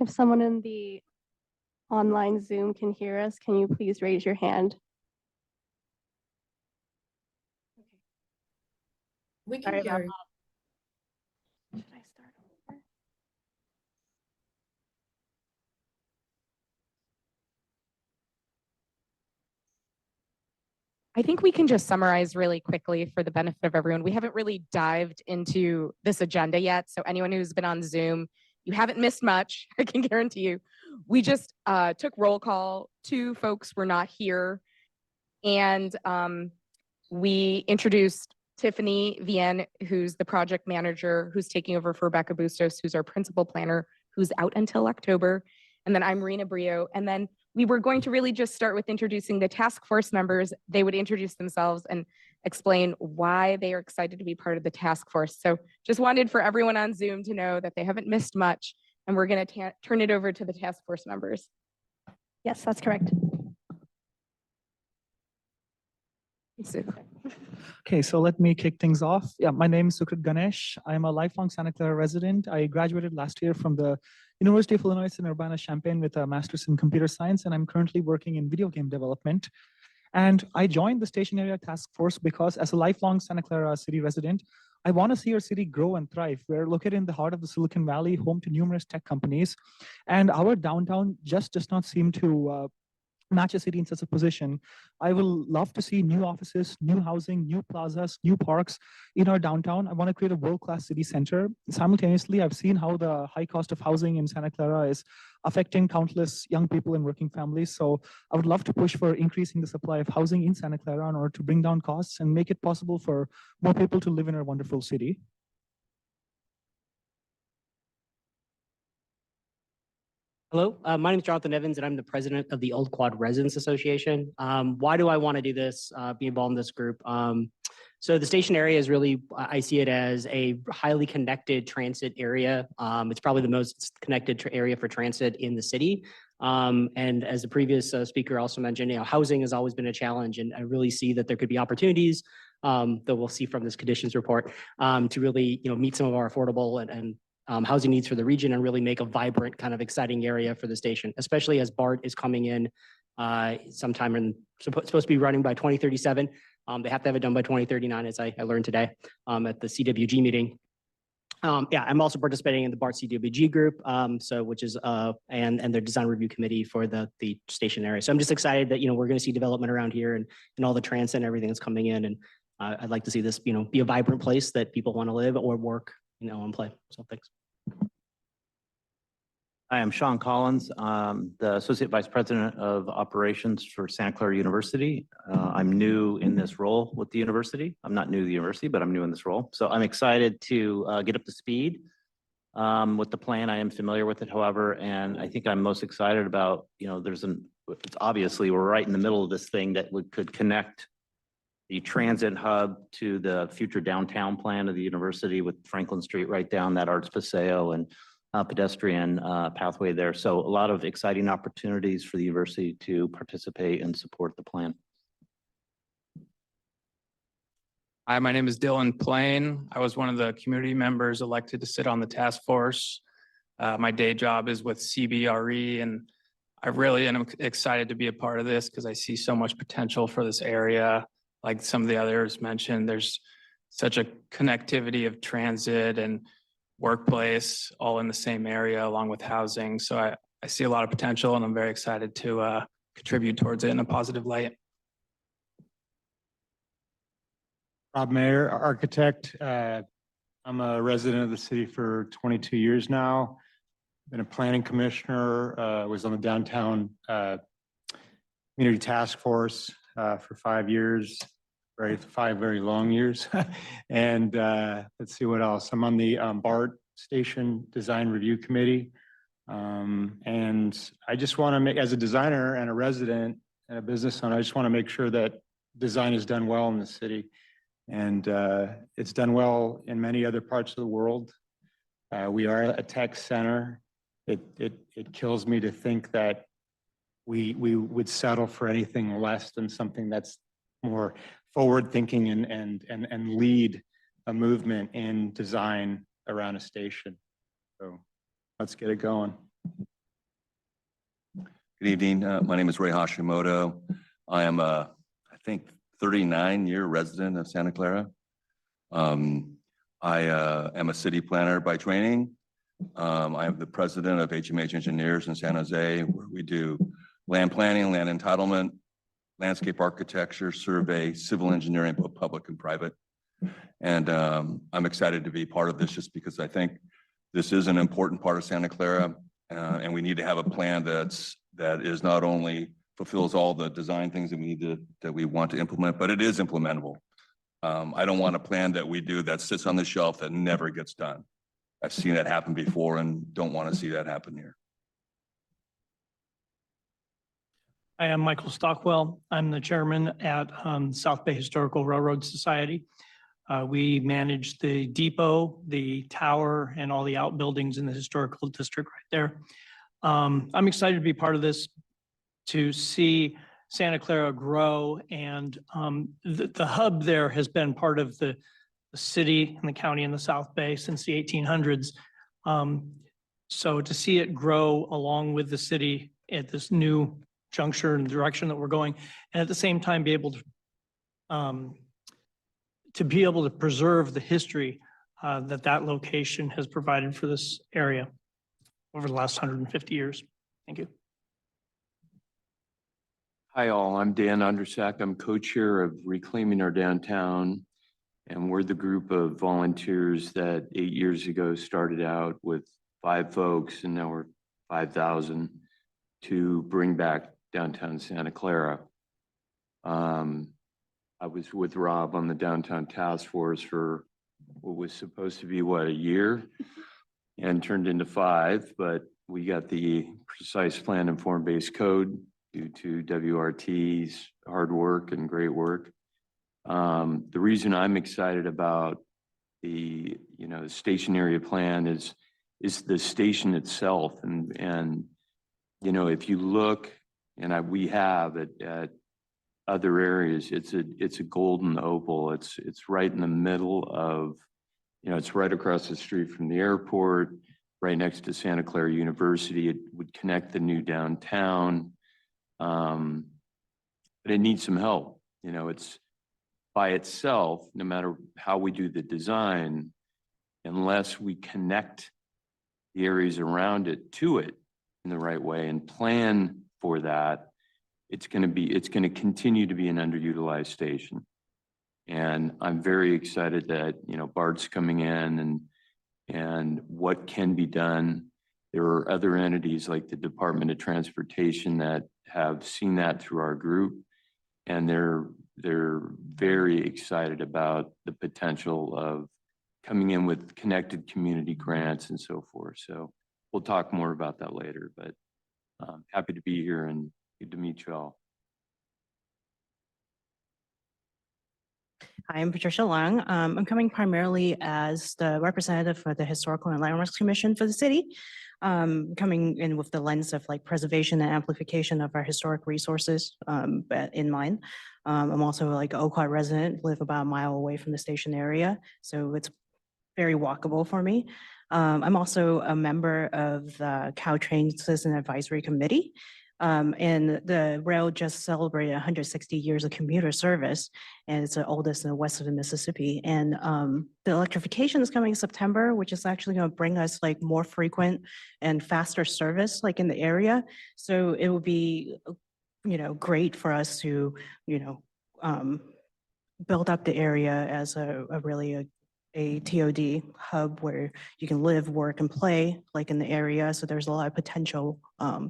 If someone in the online Zoom can hear us, can you please raise your hand? We Sorry can about hear. Should I start over? I think we can just summarize really quickly for the benefit of everyone. We haven't really dived into this agenda yet. So anyone who's been on Zoom, you haven't missed much, I can guarantee you. We just took roll call. 2 folks were not here. And we introduced Tiffany Vienne, who's the project manager, who's taking over for Rebecca Bustos, who's our principal planner, who's out until October. And then I'm Marina Brio. And then we were going to really just start with introducing the task force members. They would introduce themselves and explain why they are excited to be part of the task force. So just wanted for everyone on Zoom to know that they haven't missed much, and we're going to turn it over to the task force members. Yes, that's correct. Okay, so let me kick things off. Yeah, my name is Sukrit Ganesh. I'm a lifelong Santa Clara resident. I graduated last year from the University of Illinois in Urbana-Champaign with a master's in computer science, and I'm currently working in video game development. And I joined the Station Area Task Force because as a lifelong Santa Clara city resident, I want to see our city grow and thrive. We're located in the heart of the Silicon Valley, home to numerous tech companies, and our downtown just does not seem to match a city in such a position. I will love to see new offices, new housing, new plazas, new parks in our downtown. I want to create a world-class city center. Simultaneously, I've seen how the high cost of housing in Santa Clara is affecting countless young people and working families. So I would love to push for increasing the supply of housing in Santa Clara in order to bring down costs and make it possible for more people to live in our wonderful city. Hello, my name is Jonathan Evans, and I'm the president of the Old Quad Residents Association. Why do I want to do this, be involved in this group? So the station area is really, I see it as a highly connected transit area. It's probably the most connected area for transit in the city. And as the previous speaker also mentioned, housing has always been a challenge, and I really see that there could be opportunities that we'll see from this conditions report to really, meet some of our affordable and housing needs for the region and really make a vibrant, kind of exciting area for the station, especially as BART is coming in sometime in, supposed to be running by 2037. They have to have it done by 2039, as I learned today at the CWG meeting. Yeah, I'm also participating in the BART CWG group, which is and their design review committee for the station area. So I'm just excited that we're going to see development around here and all the transit and everything that's coming in. And I'd like to see this be a vibrant place that people want to live or work and play. So thanks. Hi, I'm Sean Collins, the Associate Vice President of Operations for Santa Clara University. I'm new in this role with the university. I'm not new to the university, but I'm new in this role. So I'm excited to get up to speed with the plan. I am familiar with it, however, and I think I'm most excited about, it's obviously we're right in the middle of this thing that could connect the transit hub to the future downtown plan of the university with Franklin Street right down that Arts Paseo and pedestrian pathway there. So a lot of exciting opportunities for the university to participate and support the plan. Hi, my name is Dylan Plain. I was one of the community members elected to sit on the task force. My day job is with CBRE, and I really am excited to be a part of this because I see so much potential for this area. Like some of the others mentioned, there's such a connectivity of transit and workplace all in the same area along with housing. So I see a lot of potential, and I'm very excited to contribute towards it in a positive light. Rob Mayer, architect. I'm a resident of the city for 22 years now. Been a planning commissioner, was on the downtown community task force for 5 years, 5 very long years. And let's see what else. I'm on the BART Station Design Review Committee. And I just want to make, as a designer and a resident and a business owner, I just want to make sure that design is done well in the city. And it's done well in many other parts of the world. We are a tech center. It kills me to think that we would settle for anything less than something that's more forward thinking and lead a movement in design around a station. So let's get it going. Good evening. My name is Ray Hashimoto. I am I think 39-year resident of Santa Clara. I am a city planner by training. I am the president of HMH Engineers in San Jose, where we do land planning, land entitlement, landscape architecture, survey, civil engineering, both public and private. And I'm excited to be part of this just because I think this is an important part of Santa Clara. And we need to have a plan that is not only fulfills all the design things that we want to implement, but it is implementable. I don't want a plan that we do that sits on the shelf that never gets done. I've seen that happen before and don't want to see that happen here. I am Michael Stockwell. I'm the chairman at South Bay Historical Railroad Society. We manage the depot, the tower, and all the outbuildings in the historical district right there. I'm excited to be part of this, to see Santa Clara grow, and the hub there has been part of the city and the county in the South Bay since the 1800s. So to see it grow along with the city at this new juncture and direction that we're going, and at the same time be able to preserve the history that location has provided for this area over the last 150 years. Thank you. Hi, all. I'm Dan Undersack. I'm co-chair of Reclaiming Our Downtown, and we're the group of volunteers that 8 years ago started out with 5 folks, and now we're 5,000 to bring back downtown Santa Clara. I was with Rob on the downtown task force for what was supposed to be, a year, and turned into 5, but we got the precise plan and form-based code due to WRT's hard work and great work. The reason I'm excited about the station area plan is the station itself, and if you look, and we have at other areas, it's a golden oval. It's right in the middle of, it's right across the street from the airport, right next to Santa Clara University. It would connect the new downtown. But it needs some help. It's by itself, no matter how we do the design, unless we connect the areas around it to it in the right way and plan for that, it's going to continue to be an underutilized station. And I'm very excited that, BART's coming in and what can be done. There are other entities like the Department of Transportation that have seen that through our group, and they're very excited about the potential of coming in with connected community grants and so forth. So we'll talk more about that later, but happy to be here and good to meet you all. Hi, I'm Patricia Long. I'm coming primarily as the representative for the Historical and Landmarks Commission for the city, coming in with the lens of preservation and amplification of our historic resources in mind. I'm also an Old Quad resident, live about a mile away from the station area, so it's very walkable for me. I'm also a member of the Caltrain Citizen Advisory Committee. And the rail just celebrated 160 years of commuter service, and it's the oldest in the west of the Mississippi. And the electrification is coming in September, which is actually going to bring us more frequent and faster service in the area. So it would be, great for us to, build up the area as a TOD hub where you can live, work, and play in the area. So there's a lot of potential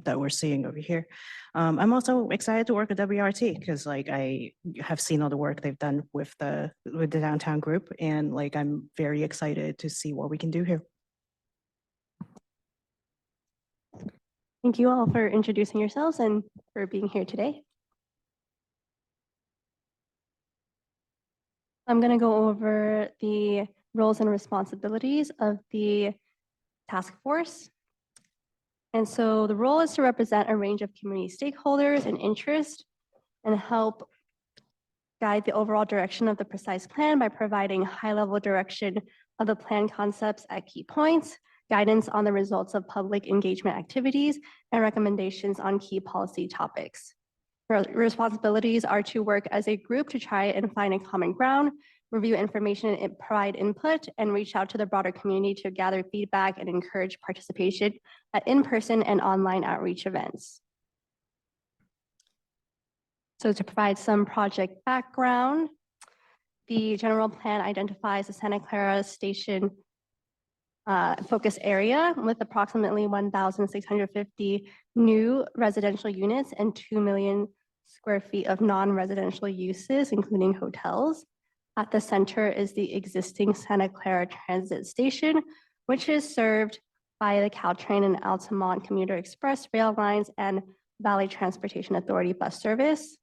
that we're seeing over here. I'm also excited to work with WRT because I have seen all the work they've done with the downtown group, and I'm very excited to see what we can do here. Thank you all for introducing yourselves and for being here today. I'm going to go over the roles and responsibilities of the task force. And so the role is to represent a range of community stakeholders and interests and help guide the overall direction of the precise plan by providing high-level direction of the plan concepts at key points, guidance on the results of public engagement activities, and recommendations on key policy topics. Responsibilities are to work as a group to try and find a common ground, review information and provide input, and reach out to the broader community to gather feedback and encourage participation at in-person and online outreach events. So to provide some project background, the general plan identifies the Santa Clara Station focus area with approximately 1,650 new residential units and 2 million square feet of non-residential uses, including hotels. At the center is the existing Santa Clara Transit Station, which is served by the Caltrain and Altamont Commuter Express rail lines and Valley Transportation Authority bus service.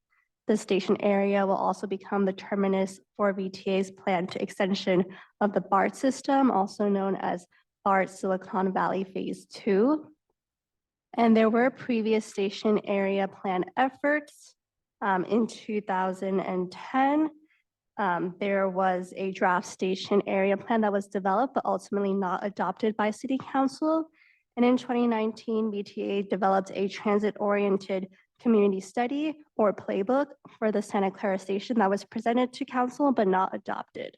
The station area will also become the terminus for VTA's planned extension of the BART system, also known as BART Silicon Valley Phase 2. And there were previous station area plan efforts in 2010. There was a draft station area plan that was developed, but ultimately not adopted by City Council. And in 2019, VTA developed a transit-oriented community study or playbook for the Santa Clara Station that was presented to Council but not adopted.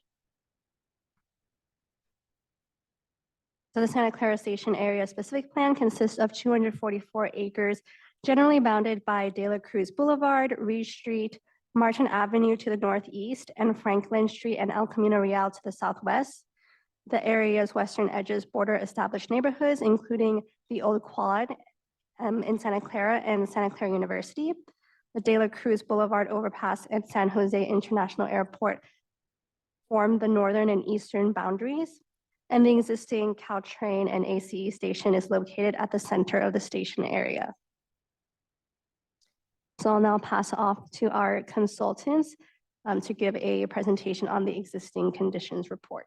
So the Santa Clara Station area specific plan consists of 244 acres, generally bounded by De La Cruz Boulevard, Reed Street, Martin Avenue to the northeast, and Franklin Street and El Camino Real to the southwest. The area's western edges border established neighborhoods, including the Old Quad in Santa Clara and Santa Clara University. The De La Cruz Boulevard overpass and San Jose International Airport form the northern and eastern boundaries. And the existing Caltrain and ACE station is located at the center of the station area. So I'll now pass off to our consultants to give a presentation on the existing conditions report.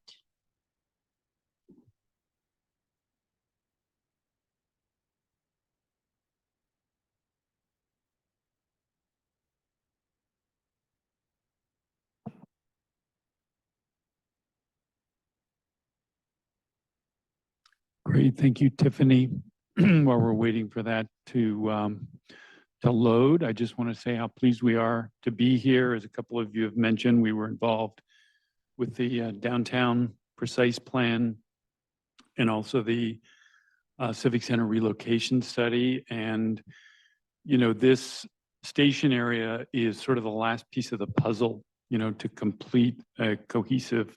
Great, thank you, Tiffany. While we're waiting for that to load, I just want to say how pleased we are to be here. As a couple of you have mentioned, we were involved with the downtown precise plan and also the Civic Center relocation study. And, you know, this station area is sort of the last piece of the puzzle, you know, to complete a cohesive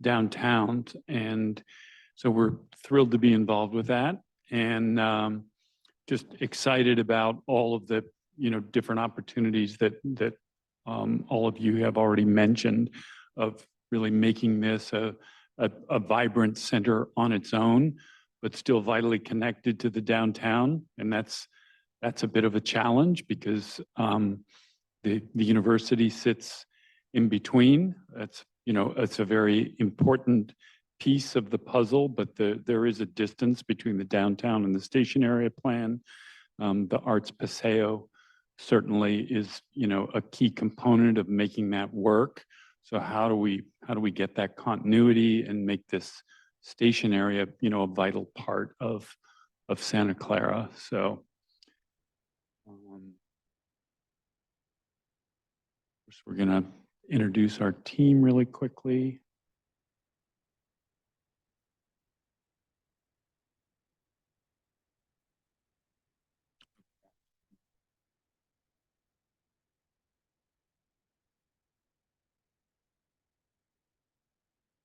downtown. And so we're thrilled to be involved with that, and just excited about all of the, you know, different opportunities that all of you have already mentioned of really making this a vibrant center on its own, but still vitally connected to the downtown. And that's a bit of a challenge because the university sits in between. That's, you know, it's a very important piece of the puzzle, but there is a distance between the downtown and the station area plan. The Arts Paseo certainly is, you know, a key component of making that work. So how do we get that continuity and make this station area, you know, a vital part of Santa Clara? So we're gonna introduce our team really quickly.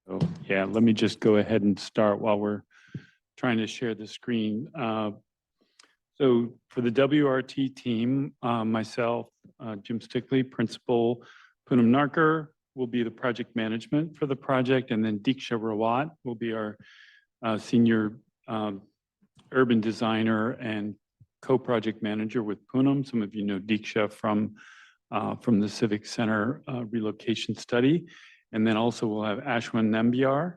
So yeah, let me just go ahead and start while we're trying to share the screen. So for the WRT team, myself, Jim Stickley, Principal, Poonam Narkar will be the project management for the project, and then Diksha Rawat will be our senior urban designer and co-project manager with Poonam. Some of you know Diksha from the Civic Center relocation study. And then also we'll have Ashwin Nambiar,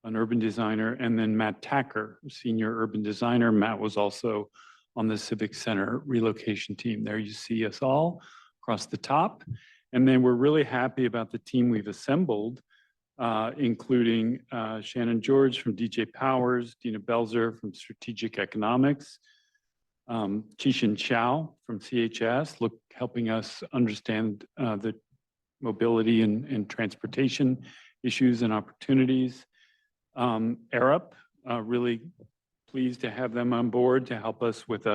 an urban designer, and then Matt Tacker, senior urban designer. Matt was also on the Civic Center relocation team. There you see us all across the top. And then we're really happy about the team we've assembled including Shannon George from DJ Powers, Dina Belzer from Strategic Economics, Chishin Chow from CHS, helping us understand the mobility and transportation issues and opportunities. Arup, really pleased to have them on board to help us with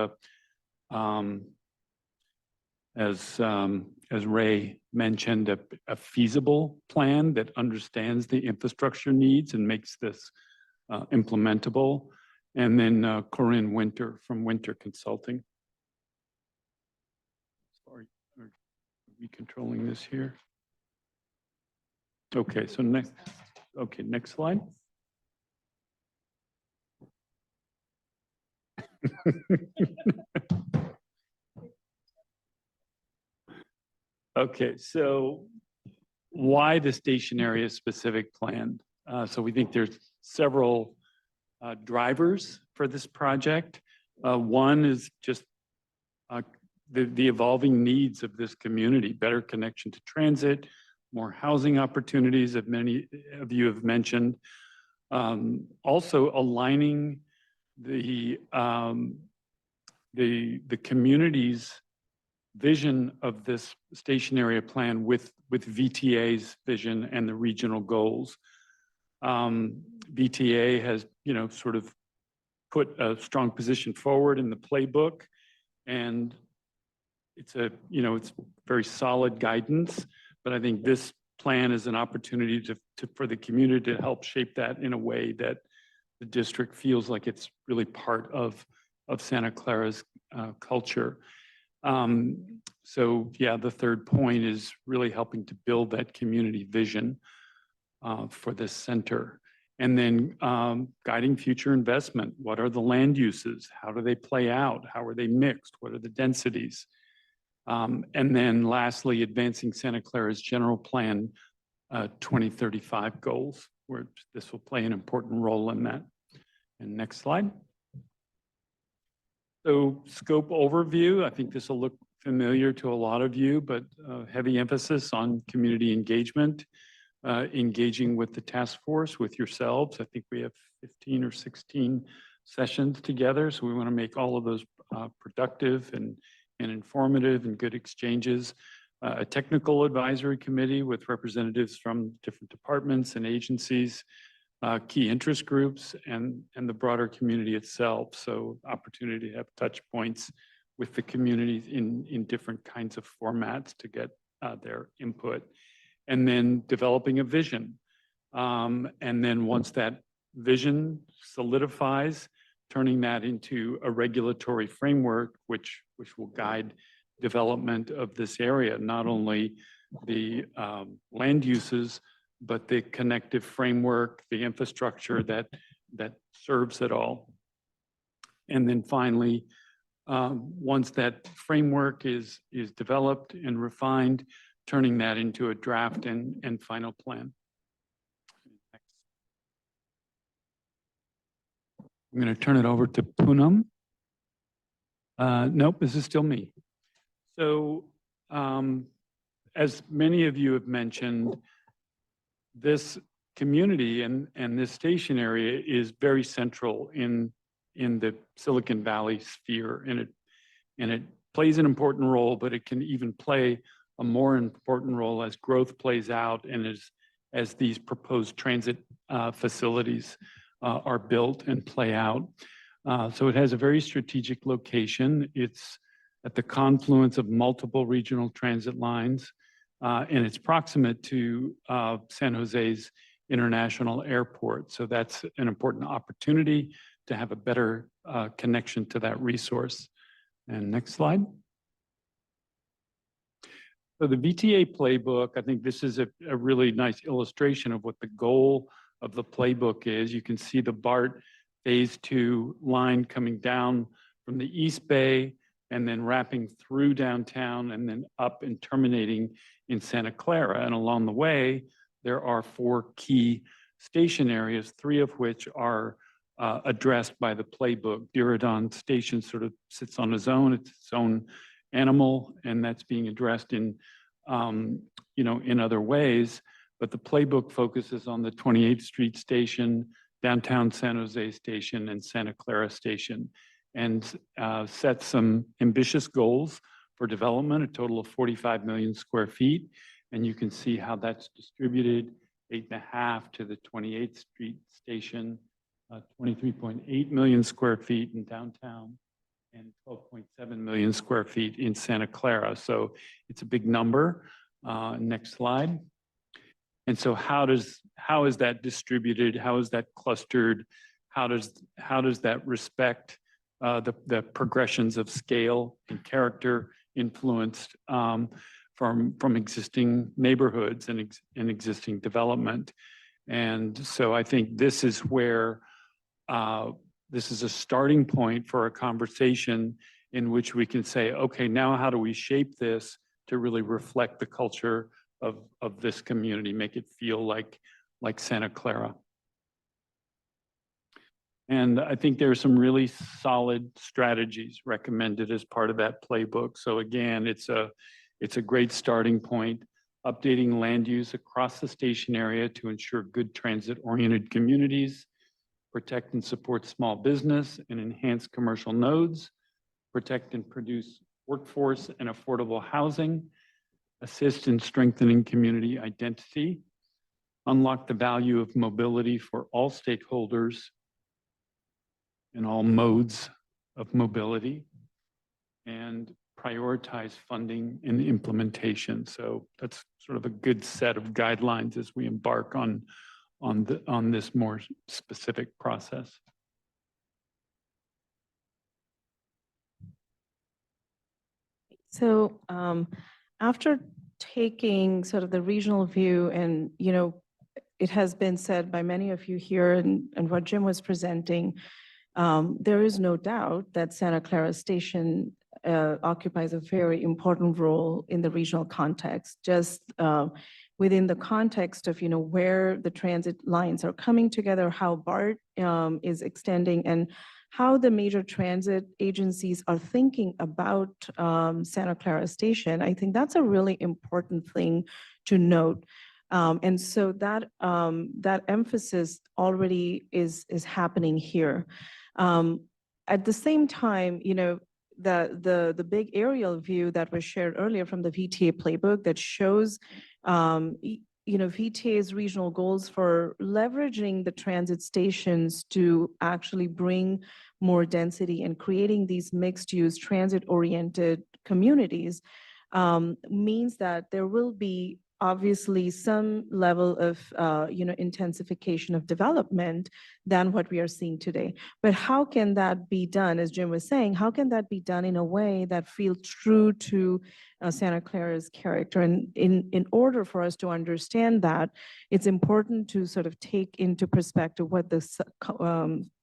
as Ray mentioned, a feasible plan that understands the infrastructure needs and makes this implementable. And then Corinne Winter from Winter Consulting. Sorry, are we controlling this here? Okay, so next slide. Okay, so why the station area specific plan? So we think there's several drivers for this project. One is just the evolving needs of this community, better connection to transit, more housing opportunities that many of you have mentioned. Also aligning the community's vision of this station area plan with VTA's vision and the regional goals. VTA has, sort of put a strong position forward in the playbook, and it's it's very solid guidance, but I think this plan is an opportunity for the community to help shape that in a way that the district feels like it's really part of Santa Clara's culture. So yeah, the third point is really helping to build that community vision for this center. And then guiding future investment. What are the land uses? How do they play out? How are they mixed? What are the densities? And then lastly, advancing Santa Clara's general plan 2035 goals, where this will play an important role in that. And next slide. So scope overview, I think this will look familiar to a lot of you, but heavy emphasis on community engagement, engaging with the task force, with yourselves. I think we have 15 or 16 sessions together, so we want to make all of those productive and informative and good exchanges. A technical advisory committee with representatives from different departments and agencies, key interest groups, and the broader community itself. So opportunity to have touch points with the community in different kinds of formats to get their input. And then developing a vision. And then once that vision solidifies, turning that into a regulatory framework, which will guide development of this area, not only the land uses, but the connective framework, the infrastructure that serves it all. And then finally, once that framework is developed and refined, turning that into a draft and final plan. I'm going to turn it over to Poonam. Nope, this is still me. So as many of you have mentioned, this community and this station area is very central in the Silicon Valley sphere, and it plays an important role, but it can even play a more important role as growth plays out and as these proposed transit facilities are built and play out. So it has a very strategic location. It's at the confluence of multiple regional transit lines, and it's proximate to San Jose's International Airport. So that's an important opportunity to have a better connection to that resource. And next slide. So the VTA playbook, I think this is a really nice illustration of what the goal of the playbook is. You can see the BART Phase 2 line coming down from the East Bay and then wrapping through downtown and then up and terminating in Santa Clara. And along the way, there are 4 key station areas, 3 of which are addressed by the playbook. Diridon Station sort of sits on its own animal, and that's being addressed in, in other ways. but the playbook focuses on the 28th Street Station, downtown San Jose Station, and Santa Clara Station, and sets some ambitious goals for development, a total of 45 million square feet. And you can see how that's distributed, 8.5 to the 28th Street Station, 23.8 million square feet in downtown, and 12.7 million square feet in Santa Clara. So it's a big number. Next slide. And so how is that distributed? How is that clustered? How does that respect the progressions of scale and character influenced from existing neighborhoods and existing development? And so I think this is where this is a starting point for a conversation in which we can say, okay, now how do we shape this to really reflect the culture of this community, make it feel like Santa Clara? And I think there are some really solid strategies recommended as part of that playbook. So again, it's a great starting point, updating land use across the station area to ensure good transit-oriented communities, protect and support small business and enhance commercial nodes, protect and produce workforce and affordable housing, assist in strengthening community identity, unlock the value of mobility for all stakeholders in all modes of mobility, and prioritize funding and implementation. So that's sort of a good set of guidelines as we embark on this more specific process. So after taking sort of the regional view, and it has been said by many of you here, and what Jim was presenting, there is no doubt that Santa Clara Station occupies a very important role in the regional context, just within the context of where the transit lines are coming together, how BART is extending, and how the major transit agencies are thinking about Santa Clara Station. I think that's a really important thing to note. And so that emphasis already is happening here. At the same time, the big aerial view that was shared earlier from the VTA playbook that shows VTA's regional goals for leveraging the transit stations to actually bring more density and creating these mixed-use transit-oriented communities means that there will be obviously some level of intensification of development than what we are seeing today. But how can that be done? As Jim was saying, how can that be done in a way that feels true to Santa Clara's character? And in order for us to understand that, it's important to sort of take into perspective what the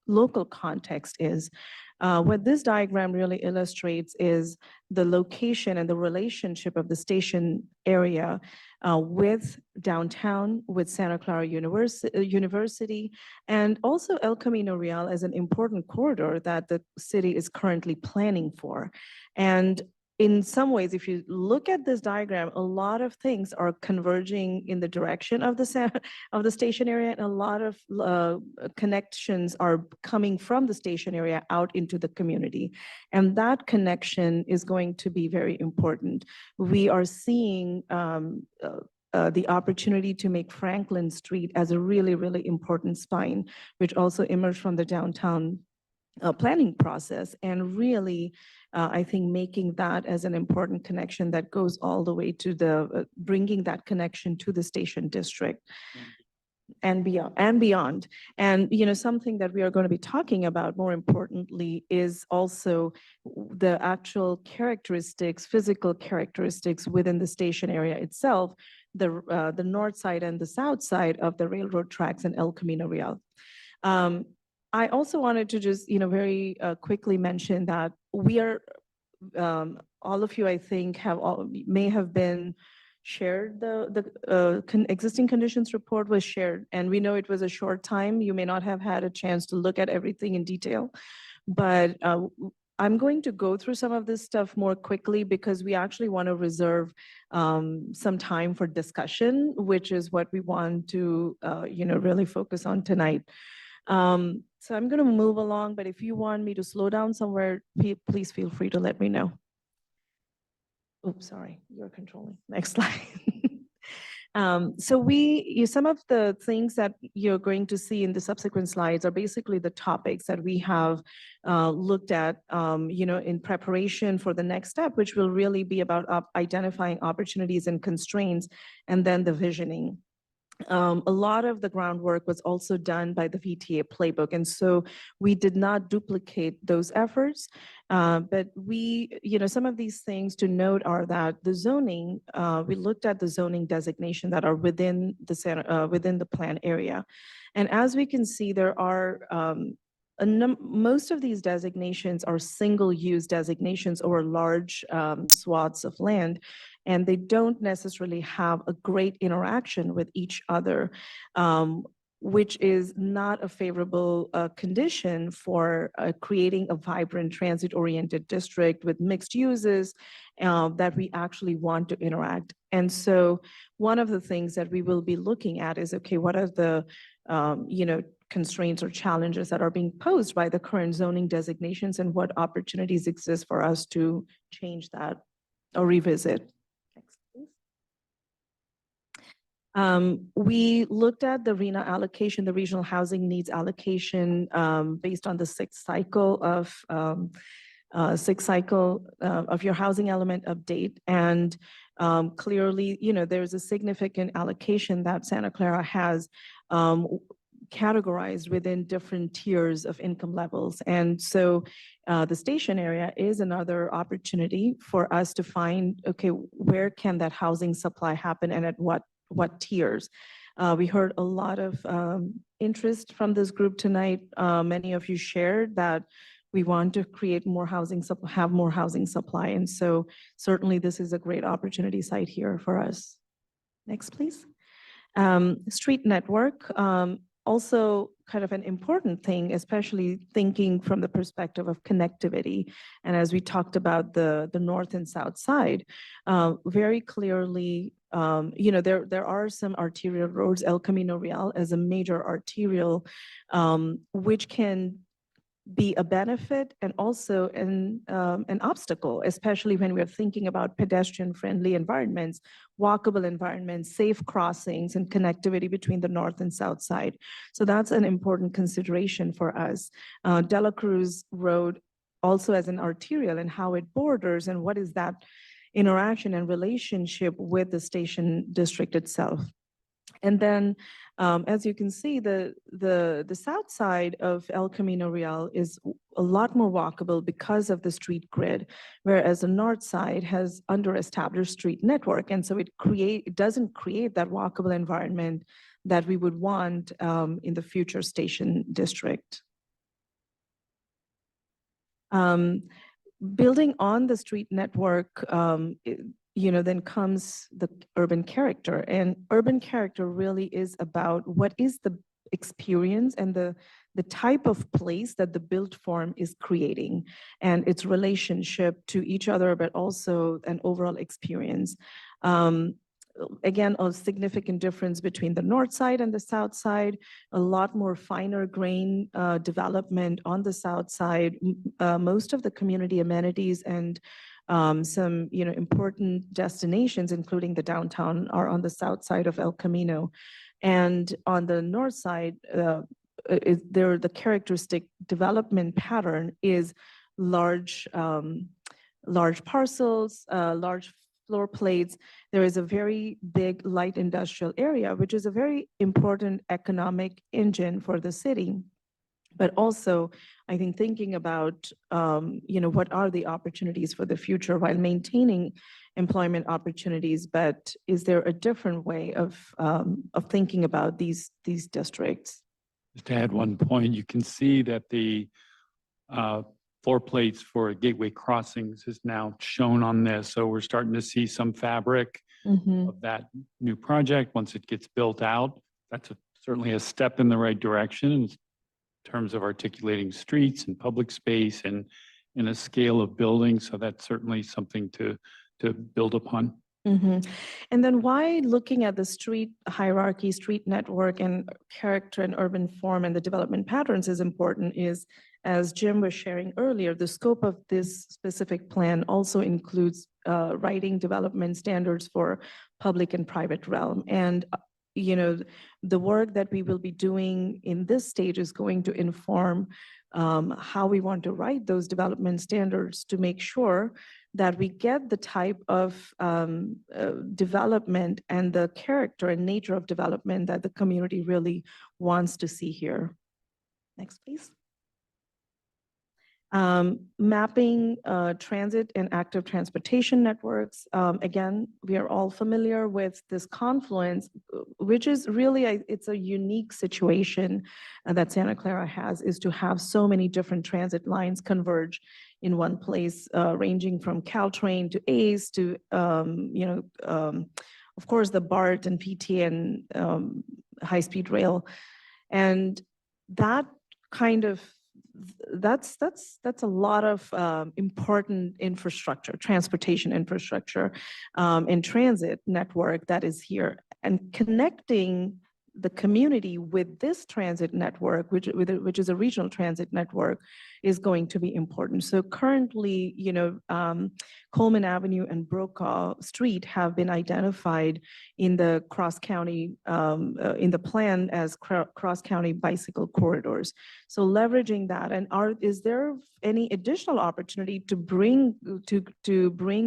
local context is. What this diagram really illustrates is the location and the relationship of the station area with downtown, with Santa Clara University, and also El Camino Real as an important corridor that the city is currently planning for. And in some ways, if you look at this diagram, a lot of things are converging in the direction of the station area, and a lot of connections are coming from the station area out into the community. And that connection is going to be very important. We are seeing the opportunity to make Franklin Street as a really, really important spine, which also emerged from the downtown planning process, and really, I think making that as an important connection that goes all the way to the bringing that connection to the station district and beyond. And something that we are going to be talking about more importantly is also the actual characteristics, physical characteristics within the station area itself, the north side and the south side of the railroad tracks in El Camino Real. I also wanted to just, very quickly mention that we are, all of you, I think, may have been shared, the existing conditions report was shared, and we know it was a short time. You may not have had a chance to look at everything in detail, but I'm going to go through some of this stuff more quickly because we actually want to reserve some time for discussion, which is what we want to, really focus on tonight. So I'm going to move along, but if you want me to slow down somewhere, please feel free to let me know. Oops, sorry, you're controlling. Next slide. So some of the things that you're going to see in the subsequent slides are basically the topics that we have looked at, in preparation for the next step, which will really be about identifying opportunities and constraints, and then the visioning. A lot of the groundwork was also done by the VTA playbook, and so we did not duplicate those efforts. But some of these things to note are that the zoning, we looked at the zoning designation that are within the plan area. And as we can see, there are most of these designations are single-use designations over large swaths of land, and they don't necessarily have a great interaction with each other, which is not a favorable condition for creating a vibrant transit-oriented district with mixed uses that we actually want to interact. And so one of the things that we will be looking at is, okay, what are the constraints or challenges that are being posed by the current zoning designations, and what opportunities exist for us to change that or revisit. Next, please. We looked at the RHNA allocation, the regional housing needs allocation, based on the sixth cycle of your housing element update. And clearly, there's a significant allocation that Santa Clara has categorized within different tiers of income levels. And so the station area is another opportunity for us to find, okay, where can that housing supply happen and at what tiers? We heard a lot of interest from this group tonight. Many of you shared that we want to create more housing, have more housing supply. And so certainly this is a great opportunity site here for us. Next, please. Street network. Also kind of an important thing, especially thinking from the perspective of connectivity. And as we talked about the north and south side, very clearly, there are some arterial roads, El Camino Real as a major arterial, which can be a benefit and also an obstacle, especially when we're thinking about pedestrian-friendly environments, walkable environments, safe crossings, and connectivity between the north and south side. So that's an important consideration for us. De La Cruz Road also as an arterial, and how it borders and what is that interaction and relationship with the station district itself. And then, as you can see, the south side of El Camino Real is a lot more walkable because of the street grid, whereas the north side has under-established street network. And so it doesn't create that walkable environment that we would want in the future station district. Building on the street network, then comes the urban character. And urban character really is about what is the experience and the type of place that the built form is creating, and its relationship to each other, but also an overall experience. Again, a significant difference between the north side and the south side, a lot more finer grain development on the south side. Most of the community amenities and some important destinations, including the downtown, are on the south side of El Camino. And on the north side, the characteristic development pattern is large parcels, large floor plates. There is a very big light industrial area, which is a very important economic engine for the city. But also, I think thinking about, what are the opportunities for the future while maintaining employment opportunities, but is there a different way of thinking about these districts? Just to add one point, you can see that the floor plates for Gateway Crossings is now shown on this. So we're starting to see some fabric of that new project once it gets built out. That's certainly a step in the right direction in terms of articulating streets and public space and in a scale of building. So that's certainly something to build upon. Mhm. And then why looking at the street hierarchy, street network and character and urban form and the development patterns is important is, as Jim was sharing earlier, the scope of this specific plan also includes writing development standards for public and private realm. And you know, the work that we will be doing in this stage is going to inform how we want to write those development standards to make sure that we get the type of development and the character and nature of development that the community really wants to see here. Next, please. Mapping transit and active transportation networks. Again, we are all familiar with this confluence, which is really, it's a unique situation that Santa Clara has, is to have so many different transit lines converge in one place, ranging from Caltrain to ACE to, of course, the BART and PTA and high-speed rail. And that kind of that's a lot of important infrastructure, transportation infrastructure, and transit network that is here, and connecting the community with this transit network, which is a regional transit network, is going to be important. So currently, Coleman Avenue and Brokaw Street have been identified in the cross-county, in the plan as cross-county bicycle corridors. So leveraging that, and is there any additional opportunity to bring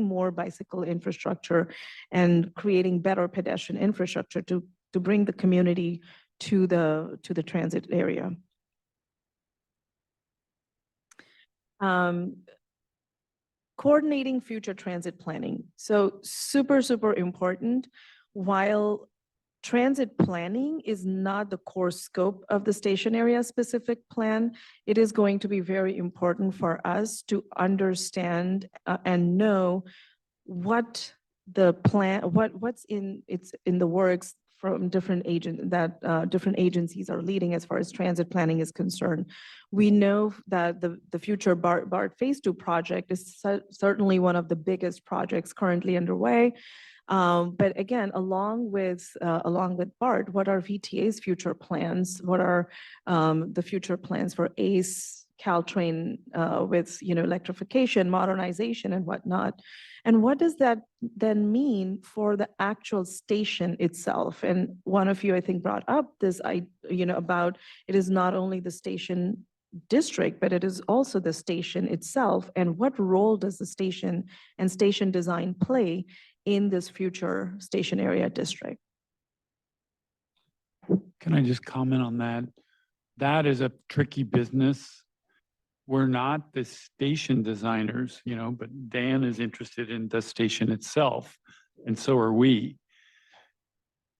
more bicycle infrastructure and creating better pedestrian infrastructure to bring the community to the transit area? Coordinating future transit planning. So super, super important. While transit planning is not the core scope of the station area specific plan, it is going to be very important for us to understand and know what the plan, what's in the works from different different agencies are leading as far as transit planning is concerned. We know that the future BART Phase 2 project is certainly one of the biggest projects currently underway. But again, along with BART, what are VTA's future plans? What are the future plans for ACE, Caltrain, with electrification, modernization, and whatnot? And what does that then mean for the actual station itself? And one of you, I think, brought up this, about it is not only the station district, but it is also the station itself. And what role does the station and station design play in this future station area district? Can I just comment on that? That is a tricky business. We're not the station designers, but Dan is interested in the station itself, and so are we.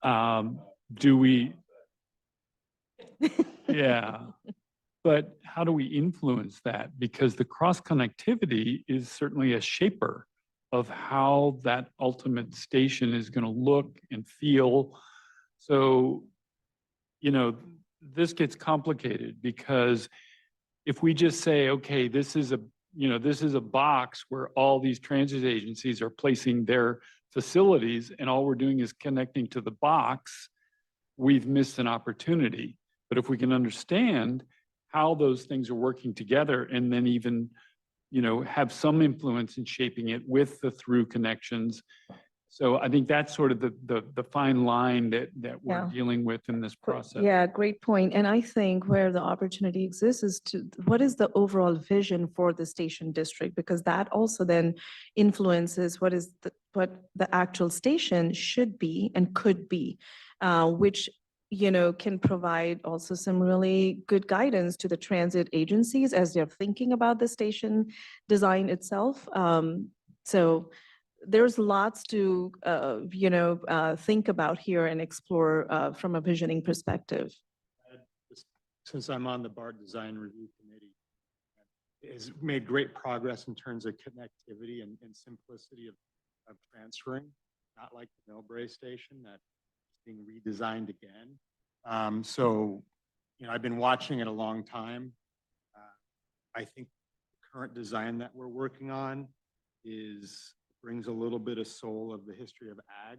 Do we? Yeah. But how do we influence that? Because the cross connectivity is certainly a shaper of how that ultimate station is going to look and feel. So, this gets complicated because if we just say, okay, this is a box where all these transit agencies are placing their facilities and all we're doing is connecting to the box, we've missed an opportunity. But if we can understand how those things are working together and then even, have some influence in shaping it with the through connections. So I think that's sort of the fine line that we're dealing with in this process. Yeah, great point. And I think where the opportunity exists is what is the overall vision for the station district? Because that also then influences what the actual station should be and could be, which can provide also some really good guidance to the transit agencies as they're thinking about the station design itself. So there's lots to, think about here and explore from a visioning perspective. Since I'm on the BART Design Review Committee, has made great progress in terms of connectivity and simplicity of transferring, not like the Millbrae station that is being redesigned again. So, I've been watching it a long time. I think the current design that we're working on brings a little bit of soul of the history of ag,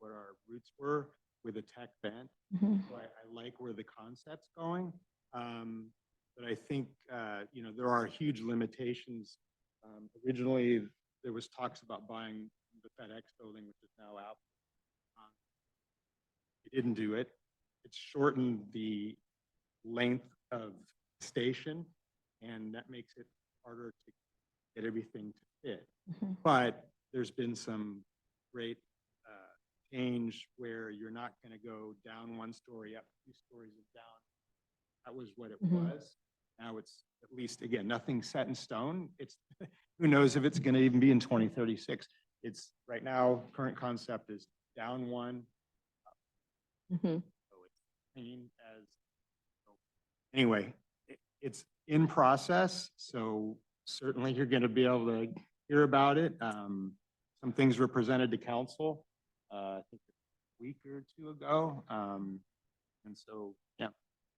what our roots were with a tech bent. Mhm. So I like where the concept's going. But I think, there are huge limitations. Originally, there was talks about buying the FedEx building, which is now out. We didn't do it. It's shortened the length of station, and that makes it harder to get everything to fit. Mhm. But there's been some great change where you're not going to go down one story, up 2 stories and down. That was what it Mhm. was. Now it's at least, again, nothing set in stone. It's, who knows if it's going to even be in 2036. It's right now, current concept is down one. Mhm. So it's clean as, so anyway, it's in process. So certainly you're going to be able to hear about it. Some things were presented to council, I think a week or 2 ago. And so, yeah,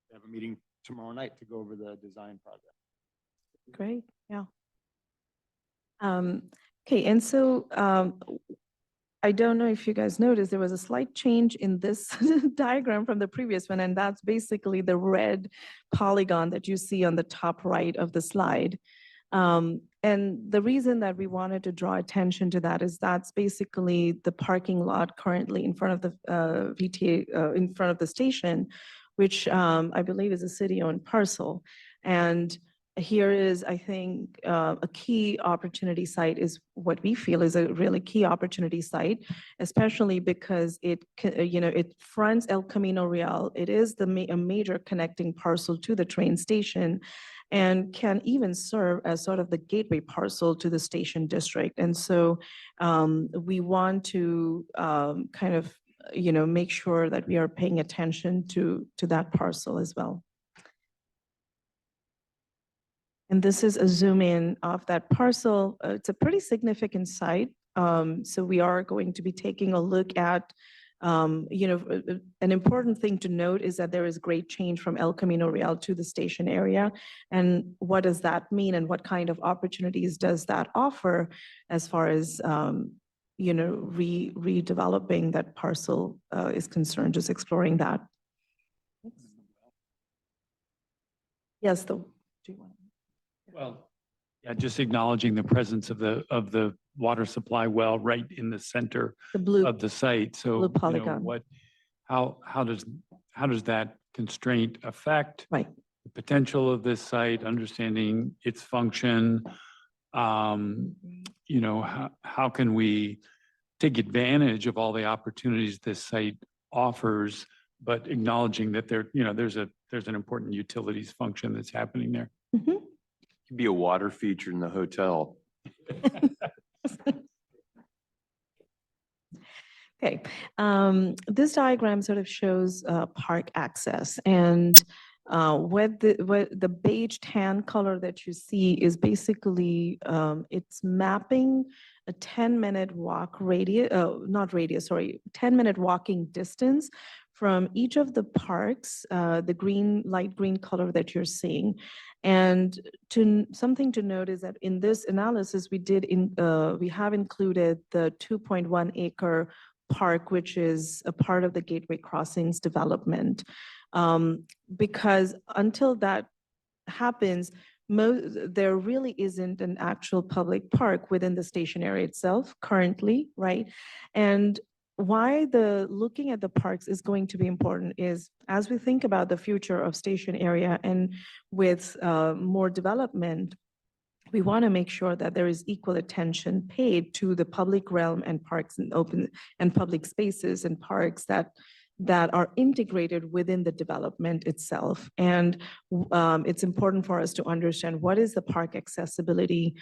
we have a meeting tomorrow night to go over the design project. Great, yeah. Okay, and so I don't know if you guys noticed, there was a slight change in this diagram from the previous one, and that's basically the red polygon that you see on the top right of the slide. And the reason that we wanted to draw attention to that is that's basically the parking lot currently in front of the VTA, in front of the station, which I believe is a city-owned parcel. And here is, I think, a key opportunity site is what we feel is a really key opportunity site, especially because it fronts El Camino Real. It is a major connecting parcel to the train station and can even serve as sort of the gateway parcel to the station district. And so we want to kind of, make sure that we are paying attention to that parcel as well. And this is a zoom in of that parcel. It's a pretty significant site. So we are going to be taking a look at, an important thing to note is that there is great change from El Camino Real to the station area. And what does that mean and what kind of opportunities does that offer as far as, redeveloping that parcel is concerned, just exploring that. Yes, do you want to? Well, yeah, just acknowledging the presence of the water supply well right in the center The blue, of the site. So, blue polygon. how does that constraint affect Right. the potential of this site, understanding its function? How can we take advantage of all the opportunities this site offers, but acknowledging that there's an important utilities function that's happening there. Mhm. Could be a water feature in the hotel. Okay, this diagram sort of shows park access, and what the beige tan color that you see is basically it's mapping a 10-minute walk radius, not radius, sorry, 10-minute walking distance from each of the parks, the light green color that you're seeing. And something to note is that in this analysis, we have included the 2.1 acre park, which is a part of the Gateway Crossings development. Because until that happens, there really isn't an actual public park within the station area itself currently, right? And why looking at the parks is going to be important is as we think about the future of station area and with more development, we want to make sure that there is equal attention paid to the public realm and parks and open and public spaces and parks that are integrated within the development itself. And it's important for us to understand what is the park accessibility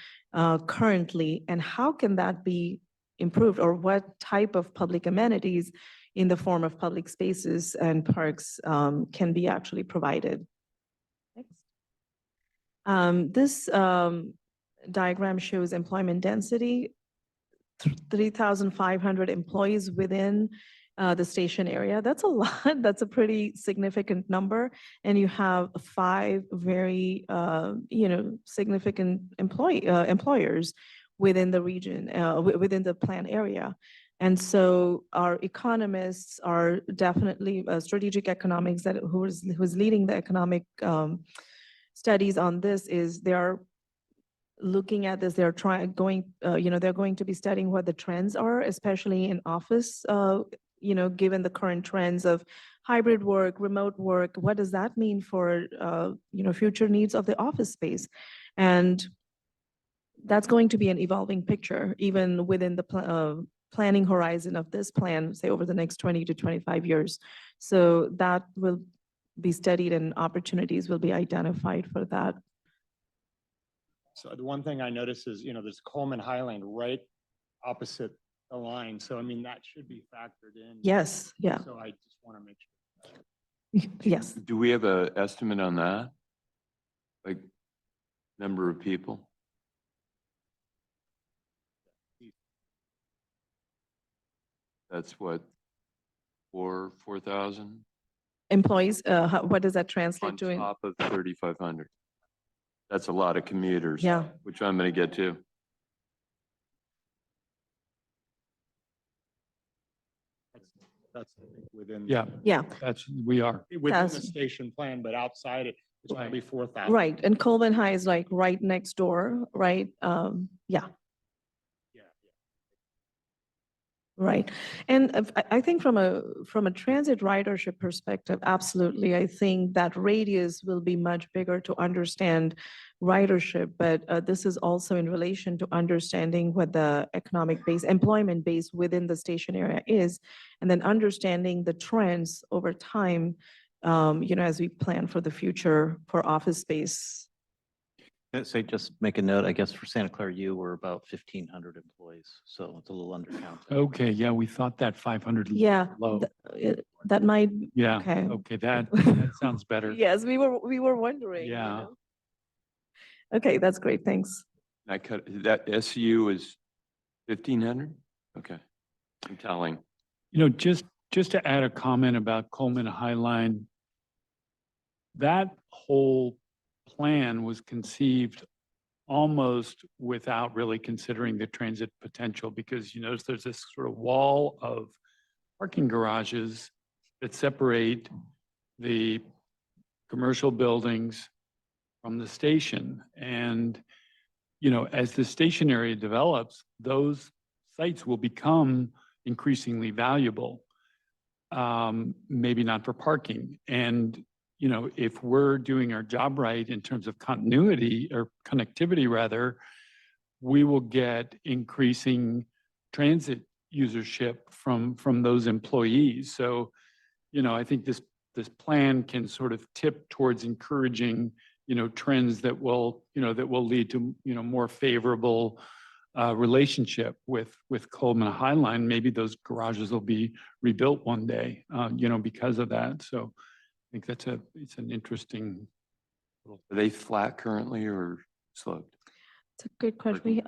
currently and how can that be improved, or what type of public amenities in the form of public spaces and parks can be actually provided. Next. This diagram shows employment density, 3,500 employees within the station area. That's a lot. That's a pretty significant number. And you have 5 very, significant employers within the region, within the plan area. And so our economists are definitely strategic economics that who's leading the economic studies on this is they are looking at this, they're they're going to be studying what the trends are, especially in office, given the current trends of hybrid work, remote work, what does that mean for, future needs of the office space? And that's going to be an evolving picture, even within the planning horizon of this plan, say over the next 20 to 25 years. So that will be studied and opportunities will be identified for that. So the one thing I noticed is, there's Coleman Highland right opposite the line. So I mean, that should be factored in. Yes, yeah, So I just want to make sure. yes. Do we have an estimate on that? Like number of people? That's what, 4,000 Employees, what does that on translate to? top of 3,500? That's a lot of commuters. Yeah. Which I'm going to get to. That's I think, within. Yeah, Yeah, we are. Within the Yes. station plan, but outside it, it's going to be 4,000. right. And Coleman High is like right next door, right? Yeah. Yeah. Right. And I think from a transit ridership perspective, absolutely. I think that radius will be much bigger to understand ridership, but this is also in relation to understanding what the economic base, employment base within the station area is, and then understanding the trends over time, as we plan for the future for office space. Say, just make a note, I guess for Santa Clara U, we're about 1,500 employees, so it's a little undercounted. Okay, yeah, we thought that 500 Yeah, low. that might, Yeah, okay. okay, that sounds better. yes, we were wondering. Yeah. Okay, that's great. Thanks. That SU is 1,500? Okay. I'm telling. Just to add a comment about Coleman Highline, that whole plan was conceived almost without really considering the transit potential, because you notice there's this sort of wall of parking garages that separate the commercial buildings from the station. And, as the station area develops, those sites will become increasingly valuable, maybe not for parking. And if we're doing our job right in terms of continuity or connectivity rather, we will get increasing transit usership from those employees. So, I think this plan can sort of tip towards encouraging, trends that will lead to, more favorable relationship with Coleman Highline. Maybe those garages will be rebuilt one day, because of that. So I think it's an interesting. Are they flat currently or sloped? It's a good question.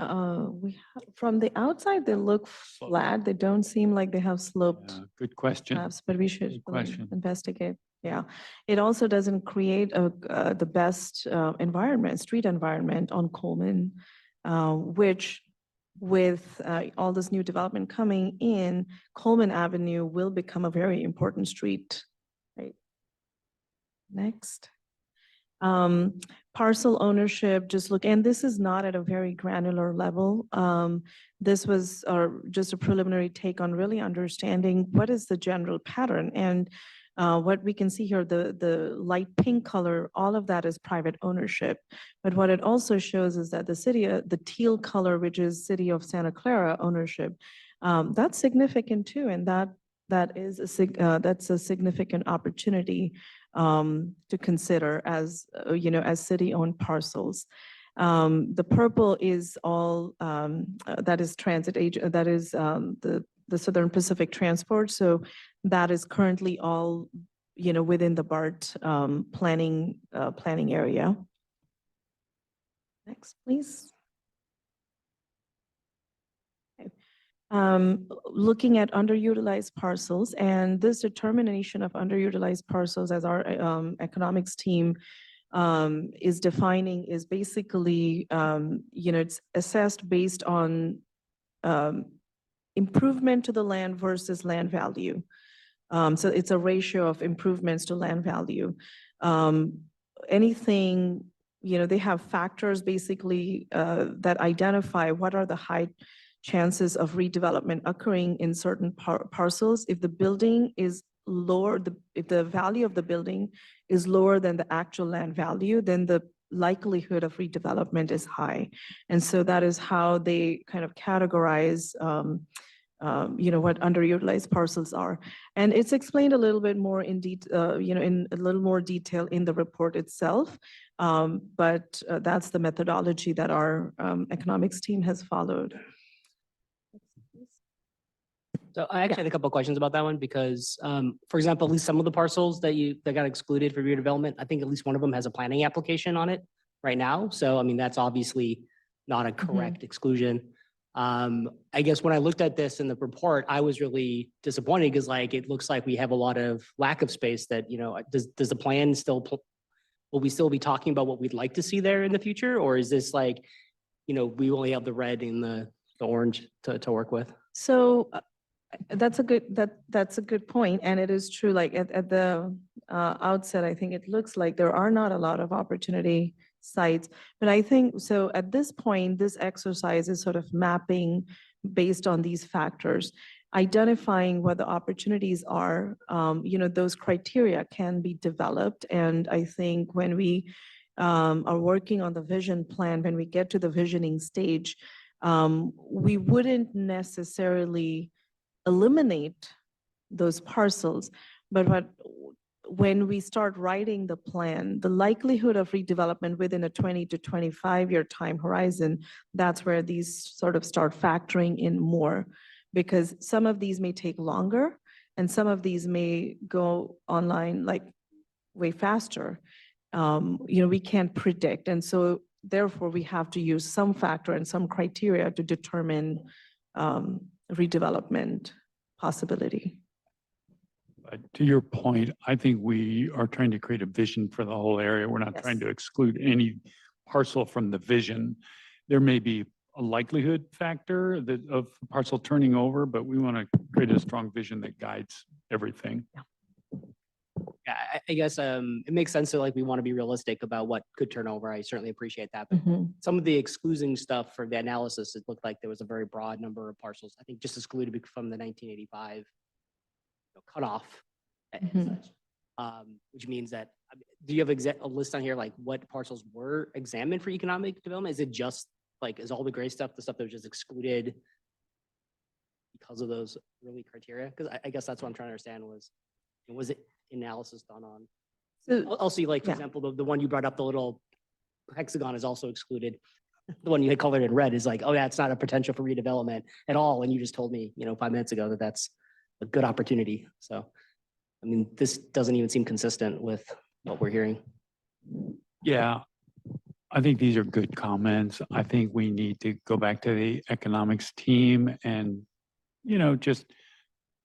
From the outside, they look flat. They don't seem like they have sloped Good question. slabs, but we should Good question. investigate. Yeah. It also doesn't create the best street environment on Coleman, which with all this new development coming in, Coleman Avenue will become a very important street. Right. Next. Parcel ownership, and this is not at a very granular level. This was just a preliminary take on really understanding what is the general pattern. And what we can see here, the light pink color, all of that is private ownership. But what it also shows is that the teal color, which is City of Santa Clara ownership, that's significant too. And that's a significant opportunity to consider as city-owned parcels. The purple is all that is transit agent, that is the Southern Pacific Transport. So that is currently all within the BART planning area. Next, please. Looking at underutilized parcels, and this determination of underutilized parcels as our economics team is defining is basically, it's assessed based on improvement to the land versus land value. So it's a ratio of improvements to land value. Anything, they have factors basically that identify what are the high chances of redevelopment occurring in certain parcels. If the building is lower, if the value of the building is lower than the actual land value, then the likelihood of redevelopment is high. And so that is how they kind of categorize what underutilized parcels are. And it's explained a little bit more in in a little more detail in the report itself. But that's the methodology that our economics team has followed. So I actually had a couple of questions about that one because, for example, at least some of the parcels that got excluded for redevelopment, I think at least one of them has a planning application on it right now. So, I mean, that's obviously not a correct exclusion. I guess when I looked at this in the report, I was really disappointed because it looks like we have a lot of lack of space that, does the plan still, will we still be talking about what we'd like to see there in the future? Or is this we only have the red and the orange to work with? So that's a good point. And it is true, at the outset, I think it looks like there are not a lot of opportunity sites. But I think, so at this point, this exercise is sort of mapping based on these factors, identifying what the opportunities are, those criteria can be developed. And I think when we are working on the vision plan, when we get to the visioning stage, we wouldn't necessarily eliminate those parcels, but when we start writing the plan, the likelihood of redevelopment within a 20 to 25-year time horizon, that's where these sort of start factoring in more, because some of these may take longer and some of these may go online way faster. We can't predict. And so therefore we have to use some factor and some criteria to determine redevelopment possibility. But to your point, I think we are trying to create a vision for the whole area. We're not trying to exclude any parcel from the vision. There may be a likelihood factor of the parcel turning over, but we want to create a strong vision that guides everything. Yeah, I guess it makes sense that we want to be realistic about what could turn over. I certainly appreciate that. But some of the excluding stuff for the analysis, it looked like there was a very broad number of parcels, I think just excluded from the 1985 cutoff and such, which means that, do you have a list on here, what parcels were examined for economic development? Is it just is all the gray stuff, the stuff that was just excluded because of those early criteria? Because I guess that's what I'm trying to understand was it analysis done on? So, I'll see, for example, the one you brought up, the little hexagon is also excluded. The one you had colored in red is oh yeah, it's not a potential for redevelopment at all. And you just told me, 5 minutes ago that that's a good opportunity. So, I mean, this doesn't even seem consistent with what we're hearing. Yeah, I think these are good comments. I think we need to go back to the economics team and, just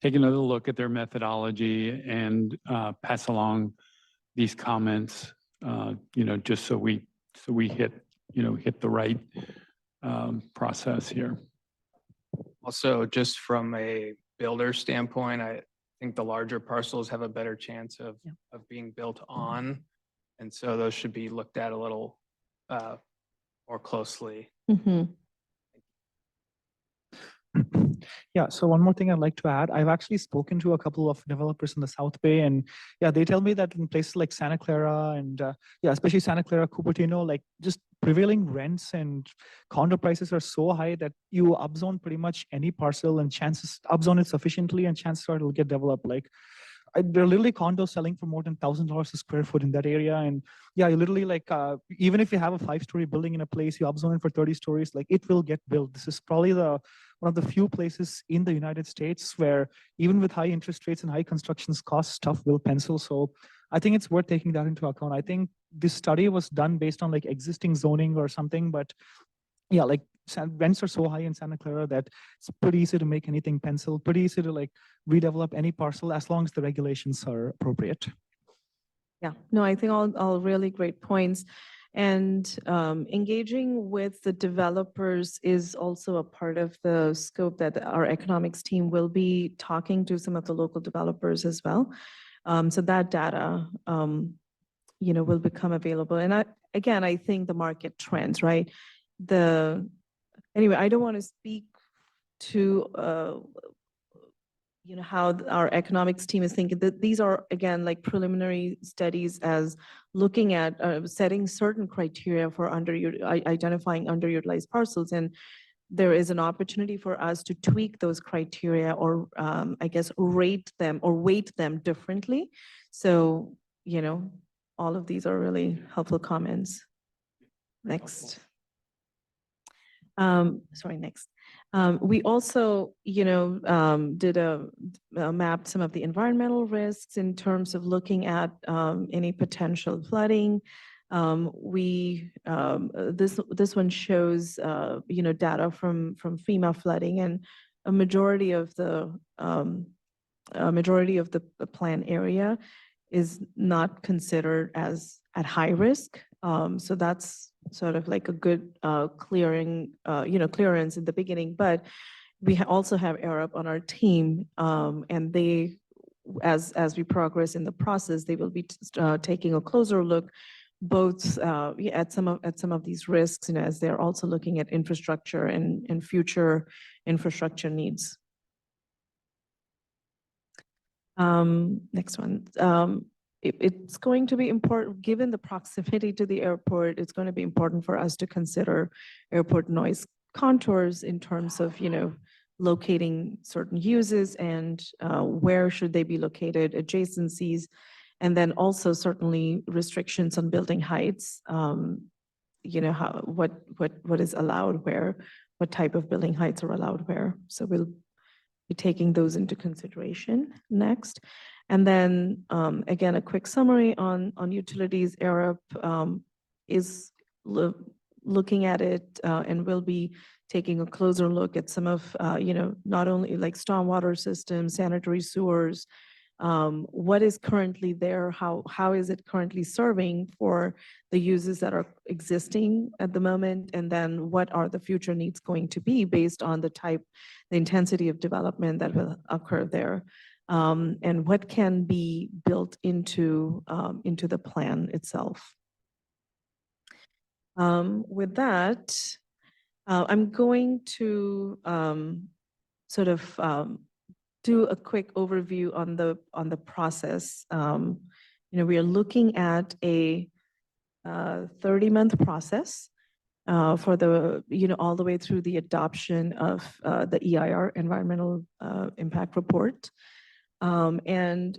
take another look at their methodology and pass along these comments, just so we hit the right process here. Also, just from a builder standpoint, I think the larger parcels have a better chance of being built on. And so those should be looked at a little more closely. Yeah, so one more thing I'd like to add. I've actually spoken to a couple of developers in the South Bay, and they tell me that in places like Santa Clara and especially Santa Clara, Cupertino, just prevailing rents and condo prices are so high that you upzone pretty much any parcel and chances upzone it sufficiently and chances are it'll get developed. There are literally condos selling for more than $1,000 a square foot in that area. And you literally even if you have a 5-story building in a place, you upzone it for 30 stories, it will get built. This is probably one of the few places in the United States where even with high interest rates and high construction costs, stuff will pencil. So I think it's worth taking that into account. I think this study was done based on existing zoning or something, but rents are so high in Santa Clara that it's pretty easy to make anything pencil, pretty easy to like redevelop any parcel as long as the regulations are appropriate. Yeah, no, I think all really great points. And engaging with the developers is also a part of the scope that our economics team will be talking to some of the local developers as well. So that data, will become available. And I think the market trends, right? Anyway, I don't want to speak to how our economics team is thinking. That these are, again, like preliminary studies as looking at setting certain criteria for identifying underutilized parcels. And there is an opportunity for us to tweak those criteria or I guess rate them or weight them differently. So, all of these are really helpful comments. Next. Next. We also, did mapped some of the environmental risks in terms of looking at any potential flooding. This one shows, data from FEMA flooding, and a majority of the plan area is not considered as at high risk. So that's sort of like a good clearance in the beginning. But we also have Arab on our team, and they, as we progress in the process, they will be taking a closer look both at some of these risks, and as they're also looking at infrastructure and future infrastructure needs. Next one. It's going to be important, given the proximity to the airport, it's going to be important for us to consider airport noise contours in terms of, locating certain uses and where should they be located, adjacencies, and then also certainly restrictions on building heights, what is allowed where, what type of building heights are allowed where. So we'll be taking those into consideration next. And then, again, a quick summary on utilities. Arab is looking at it and will be taking a closer look at some of, not only like stormwater systems, sanitary sewers, what is currently there, how is it currently serving for the uses that are existing at the moment, and then what are the future needs going to be based on the intensity of development that will occur there. And what can be built into the plan itself. With that, I'm going to sort of do a quick overview on the process. We are looking at a 30-month process for the all the way through the adoption of the EIR, Environmental Impact Report. And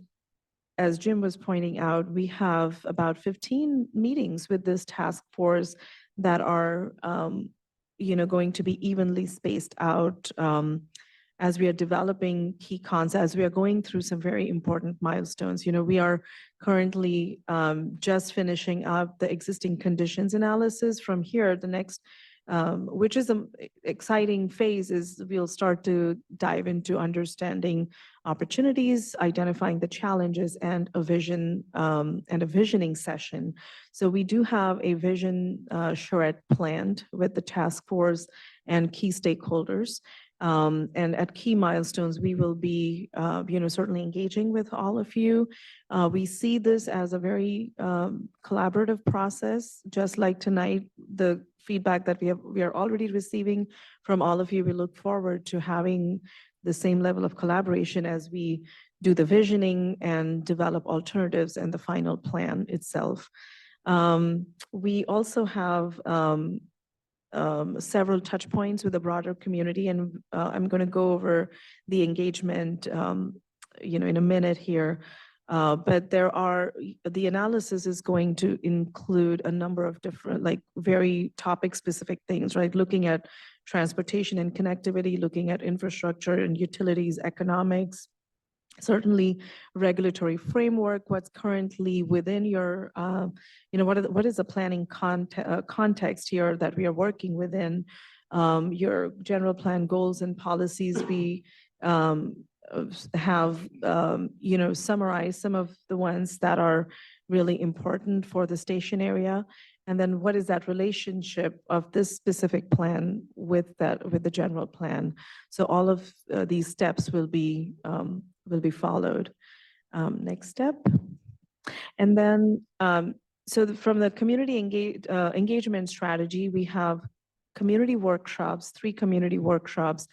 as Jim was pointing out, we have about 15 meetings with this task force that are, going to be evenly spaced out as we are developing key concepts, as we are going through some very important milestones. We are currently just finishing up the existing conditions analysis. From here, the next, which is an exciting phase, is we'll start to dive into understanding opportunities, identifying the challenges, and a vision and a visioning session. So we do have a vision charrette planned with the task force and key stakeholders. And at key milestones, we will be, certainly engaging with all of you. We see this as a very collaborative process, just like tonight, the feedback that we are already receiving from all of you. We look forward to having the same level of collaboration as we do the visioning and develop alternatives and the final plan itself. We also have several touch points with the broader community, and I'm going to go over the engagement, in a minute here. But the analysis is going to include a number of different, like very topic specific things, right? Looking at transportation and connectivity, looking at infrastructure and utilities, economics, certainly regulatory framework, what's currently within your, what is the planning context here that we are working within, your general plan goals and policies. We have, summarized some of the ones that are really important for the station area. And then what is that relationship of this specific plan with the general plan? So all of these steps will be followed. Next step. And then, from the community engagement strategy, we have community workshops, 3 community workshops.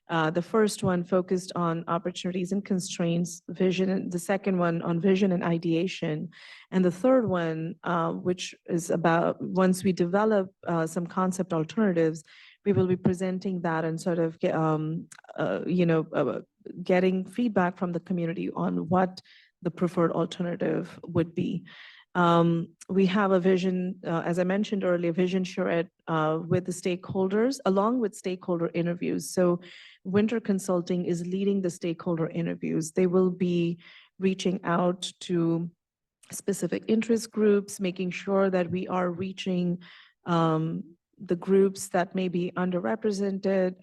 The first one focused on opportunities and constraints, vision, the second one on vision and ideation. And the third one, which is about once we develop some concept alternatives, we will be presenting that and sort of getting feedback from the community on what the preferred alternative would be. We have a vision, as I mentioned earlier, vision charrette with the stakeholders, along with stakeholder interviews. So Winter Consulting is leading the stakeholder interviews. They will be reaching out to specific interest groups, making sure that we are reaching the groups that may be underrepresented,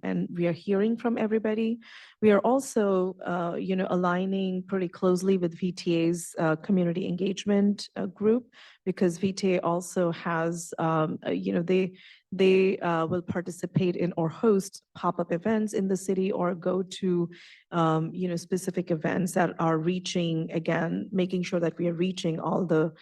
and we are hearing from everybody. We are also, aligning pretty closely with VTA's community engagement group, because VTA also has, they will participate in or host pop-up events in the city or go to, specific events that are reaching, again, making sure that we are reaching all the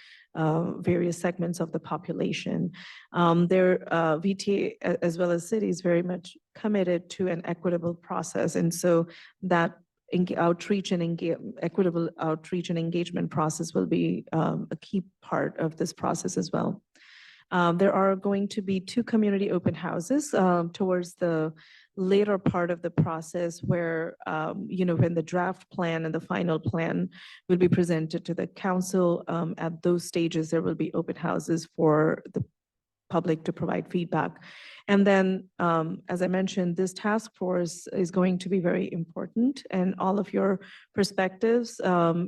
various segments of the population. VTA, as well as cities, very much committed to an equitable process. And so that equitable outreach and engagement process will be a key part of this process as well. There are going to be 2 community open houses towards the later part of the process where, when the draft plan and the final plan will be presented to the council, at those stages, there will be open houses for the public to provide feedback. And then, as I mentioned, this task force is going to be very important, and all of your perspectives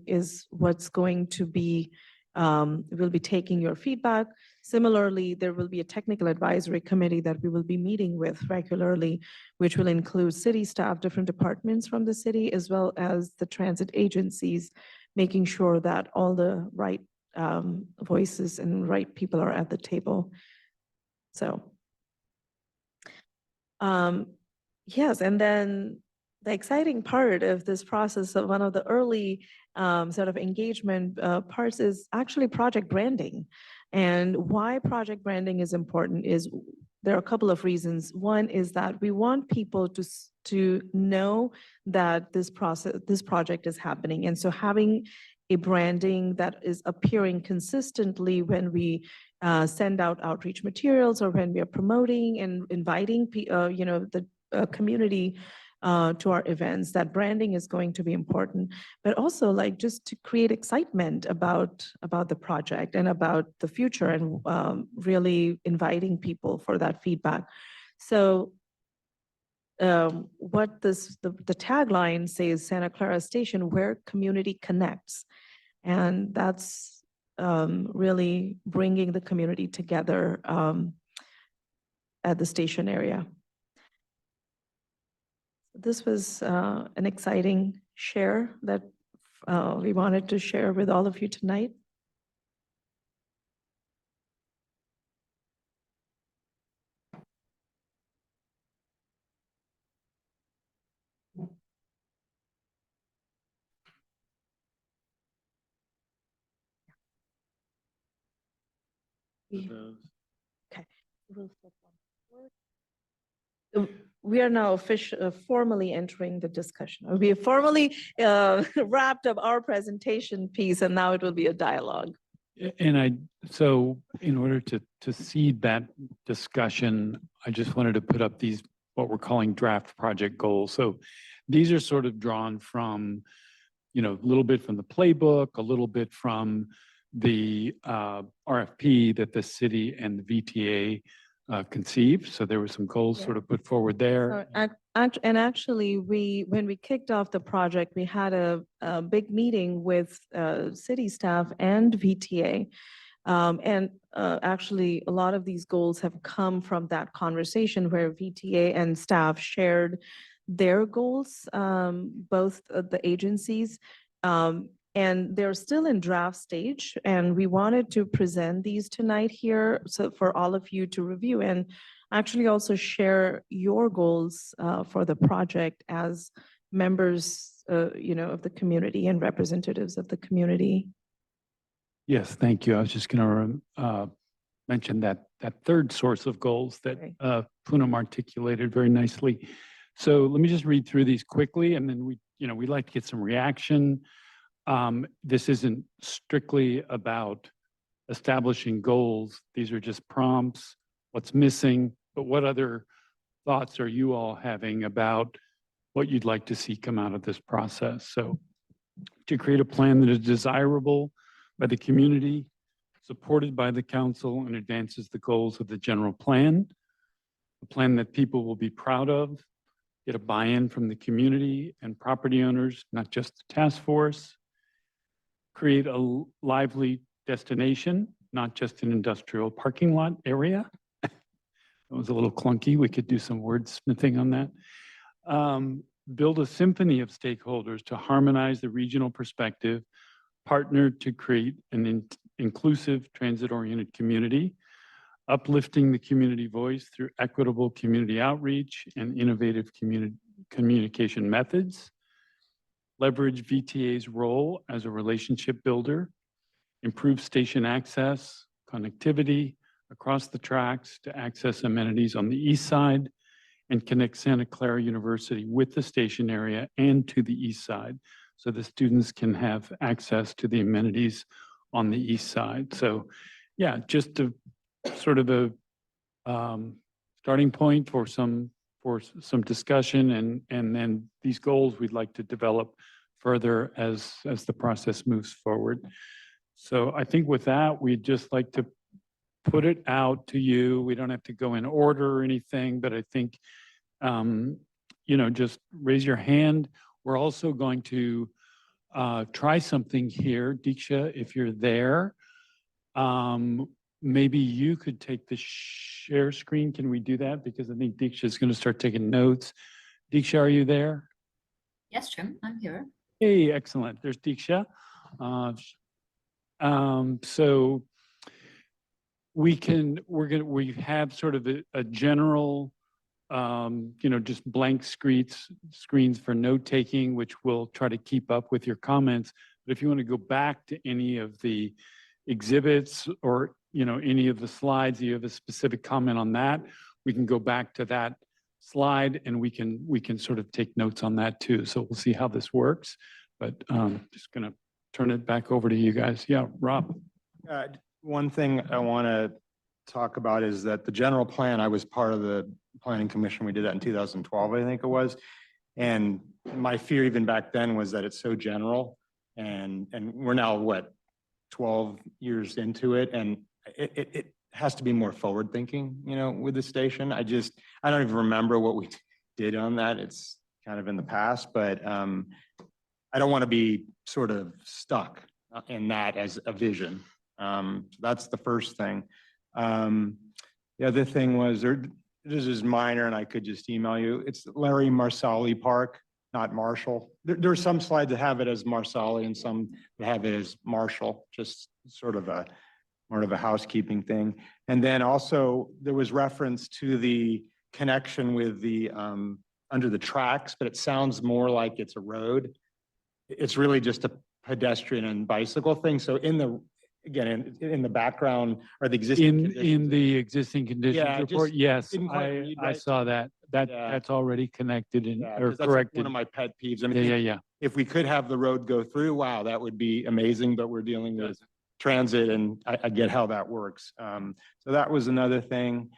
is what's going to be, we'll be taking your feedback. Similarly, there will be a technical advisory committee that we will be meeting with regularly, which will include city staff, different departments from the city, as well as the transit agencies, making sure that all the right voices and right people are at the table. So, yes, and then the exciting part of this process, of one of the early sort of engagement parts, is actually project branding. And why project branding is important is there are a couple of reasons. One is that we want people to know that this project is happening. And so having a branding that is appearing consistently when we send out outreach materials or when we are promoting and inviting the community to our events, that branding is going to be important, but also like just to create excitement about the project and about the future, and really inviting people for that feedback. So what the tagline says, Santa Clara Station, where community connects. And that's really bringing the community together at the station area. This was an exciting share that we wanted to share with all of you tonight. Okay. We are now formally entering the discussion. We have formally wrapped up our presentation piece, and now it will be a dialogue. So in order to seed that discussion, I just wanted to put up these, what we're calling draft project goals. So these are sort of drawn from, a little bit from the playbook, a little bit from the RFP that the city and the VTA conceived. So there were some goals sort of put forward there. And actually, when we kicked off the project, we had a big meeting with city staff and VTA. Actually, a lot of these goals have come from that conversation where VTA and staff shared their goals, both of the agencies. And they're still in draft stage, and we wanted to present these tonight here so for all of you to review and actually also share your goals for the project as members, of the community and representatives of the community. Yes, thank you. I was just going to mention that third source of goals that Right. Poonam articulated very nicely. So let me just read through these quickly, and then we'd like to get some reaction. This isn't strictly about establishing goals. These are just prompts, what's missing, but what other thoughts are you all having about what you'd like to see come out of this process? So to create a plan that is desirable by the community, supported by the council, and advances the goals of the general plan, a plan that people will be proud of, get a buy-in from the community and property owners, not just the task force, create a lively destination, not just an industrial parking lot area. That was a little clunky. We could do some wordsmithing on that. Build a symphony of stakeholders to harmonize the regional perspective, partner to create an inclusive transit-oriented community, uplifting the community voice through equitable community outreach and innovative communication methods, leverage VTA's role as a relationship builder, improve station access, connectivity across the tracks to access amenities on the east side, and connect Santa Clara University with the station area and to the east side, so the students can have access to the amenities on the east side. So yeah, just a sort of a starting point for some discussion, and then these goals we'd like to develop further as the process moves forward. So I think with that, we'd just like to put it out to you. We don't have to go in order or anything, but I think, just raise your hand. We're also going to try something here. Diksha, if you're there, maybe you could take the share screen. Can we do that? Because I think Diksha is going to start taking notes. Diksha, are you there? Yes, Jim, I'm here. Hey, excellent. There's Diksha. So we have sort of a general, just blank screens for note taking, which we'll try to keep up with your comments. But if you want to go back to any of the exhibits or, any of the slides, you have a specific comment on that, we can go back to that slide and we can sort of take notes on that too. So we'll see how this works, but just going to turn it back over to you guys. Yeah, Rob. One thing I want to talk about is that the general plan, I was part of the planning commission. We did that in 2012, I think it was. And my fear even back then was that it's so general, and we're now 12 years into it, and it has to be more forward thinking, with the station. I don't even remember what we did on that. It's kind of in the past, but I don't want to be sort of stuck in that as a vision. That's the first thing. The other thing was, this is minor and I could just email you. It's Larry Marsali Park, not Marshall. There are some slides that have it as Marsali and some that have it as Marshall, just sort of more of a housekeeping thing. And then also there was reference to the connection with the under the tracks, but it sounds more like it's a road. It's really just a pedestrian and bicycle thing. So in the background are the existing In conditions. the existing conditions Yeah, report, just yes, didn't quite read I right. saw that. Yeah. That's already connected and Yeah, or 'cause that's corrected. one of my pet peeves. I Yeah, mean, yeah. if we could have the road go through, wow, that would be amazing, but we're dealing with transit and I get how that works. So that was another thing.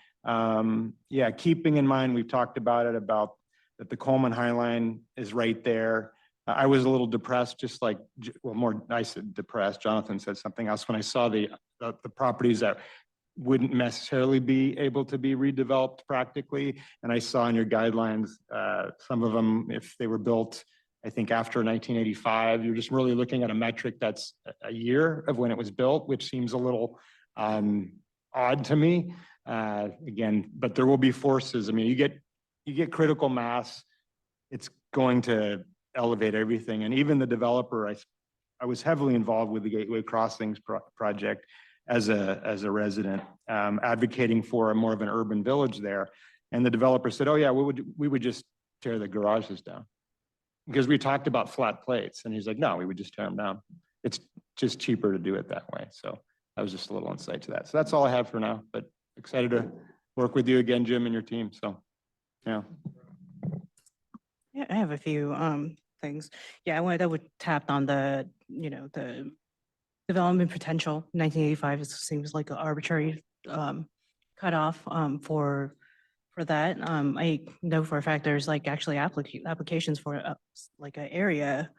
Keeping in mind, we've talked about it, about that the Coleman High Line is right there. I was a little depressed, just like, I said depressed, Jonathan said something else, when I saw the properties that wouldn't necessarily be able to be redeveloped practically. And I saw in your guidelines, some of them, if they were built, I think after 1985, you're just really looking at a metric that's a year of when it was built, which seems a little odd to me. Again, but there will be forces. I mean, you get critical mass, it's going to elevate everything. And even the developer, I was heavily involved with the Gateway Crossings project as a resident, advocating for a more of an urban village there. And the developer said, oh yeah, we would just tear the garages down. Because we talked about flat plates. And he's like, no, we would just tear them down. It's just cheaper to do it that way. So that was just a little insight to that. So that's all I have for now, but excited to work with you again, Jim, and your team. So, yeah. Yeah, I have a few things. Yeah, I wanted to tap on the, the development potential. 1985 seems like an arbitrary cutoff for that. I know for a fact there's like actually applications for like an area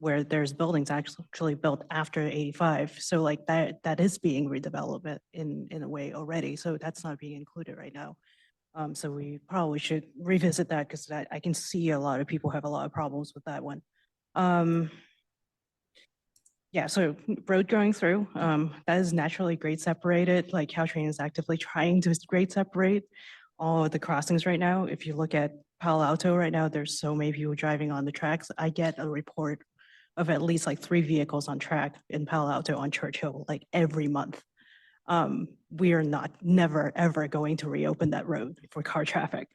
where there's buildings actually built after 85. So like that is being redeveloped in a way already. So that's not being included right now. So we probably should revisit that because I can see a lot of people have a lot of problems with that one. Yeah, so road going through, that is naturally grade separated, like Caltrain is actively trying to grade separate all of the crossings right now. If you look at Palo Alto right now, there's so many people driving on the tracks. I get a report of at least like 3 vehicles on track in Palo Alto on Churchill, like every month. We are never, ever going to reopen that road for car traffic,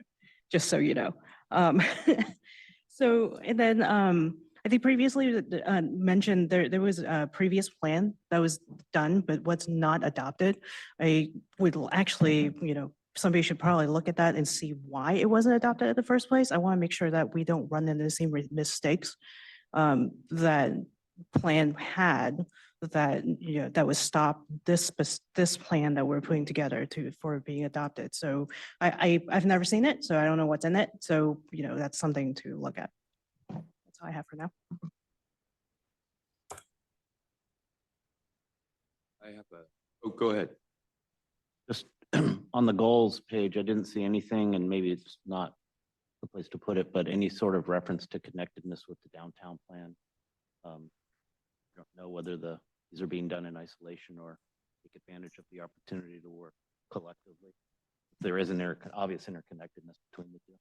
just so you know. So, and then I think previously mentioned there was a previous plan that was done, but what's not adopted. I would actually, somebody should probably look at that and see why it wasn't adopted in the first place. I want to make sure that we don't run into the same mistakes that plan had that was stop this plan that we're putting together for being adopted. So I've never seen it, so I don't know what's in it. So that's something to look at. That's all I have for now. Go ahead. Just on the goals page, I didn't see anything, and maybe it's not the place to put it, but any sort of reference to connectedness with the downtown plan. I don't know whether these are being done in isolation or take advantage of the opportunity to work collectively. If there is an obvious interconnectedness between the two.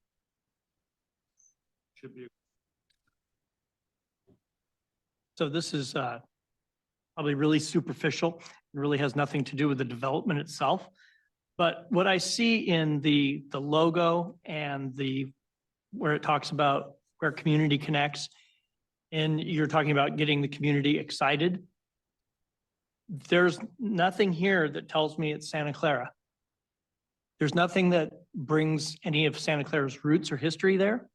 Should be. So this is probably really superficial. It really has nothing to do with the development itself. But what I see in the logo and where it talks about where community connects, and you're talking about getting the community excited, there's nothing here that tells me it's Santa Clara. There's nothing that brings any of Santa Clara's roots or history there.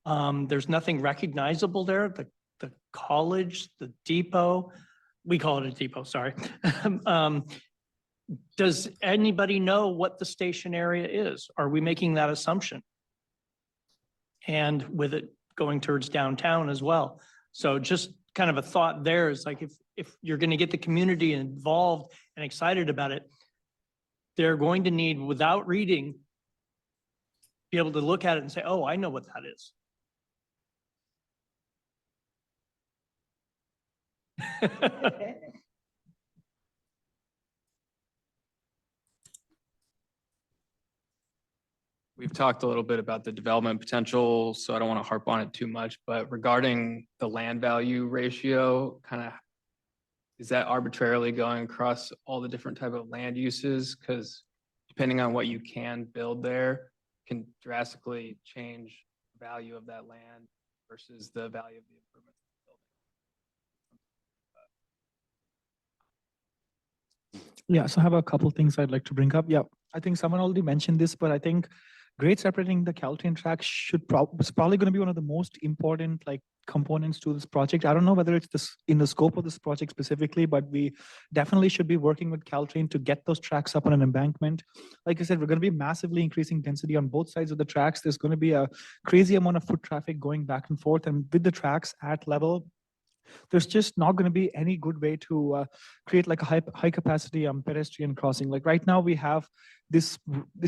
There's nothing recognizable there. The college, the depot, we call it a depot, sorry. Does anybody know what the station area is? Are we making that assumption? And with it going towards downtown as well. So just kind of a thought there is like, if you're going to get the community involved and excited about it, they're going to need, without reading, be able to look at it and say, oh, I know what that is. We've talked a little bit about the development potential, so I don't want to harp on it too much, but regarding the land value ratio, kind of, is that arbitrarily going across all the different type of land uses? Because depending on what you can build there can drastically change the value of that land versus the value of the improvements. Yeah, so I have a couple of things I'd like to bring up. Yeah, I think someone already mentioned this, but I think grade separating the Caltrain track is probably going to be one of the most important components to this project. I don't know whether it's in the scope of this project specifically, but we definitely should be working with Caltrain to get those tracks up on an embankment. Like I said, we're going to be massively increasing density on both sides of the tracks. There's going to be a crazy amount of foot traffic going back and forth, and with the tracks at level, there's just not going to be any good way to create like a high capacity pedestrian crossing. Like right now we have this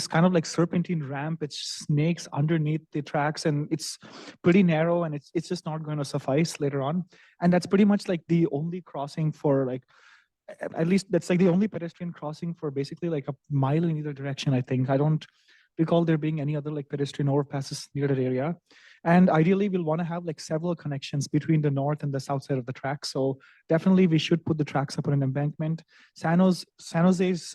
kind of like serpentine ramp which snakes underneath the tracks, and it's pretty narrow, and it's just not going to suffice later on. And that's pretty much like the only crossing for like at least that's like the only pedestrian crossing for basically like a mile in either direction, I think. I don't recall there being any other like pedestrian overpasses near that area. And ideally, we'll want to have like several connections between the north and the south side of the track. So definitely we should put the tracks up on an embankment. San Jose's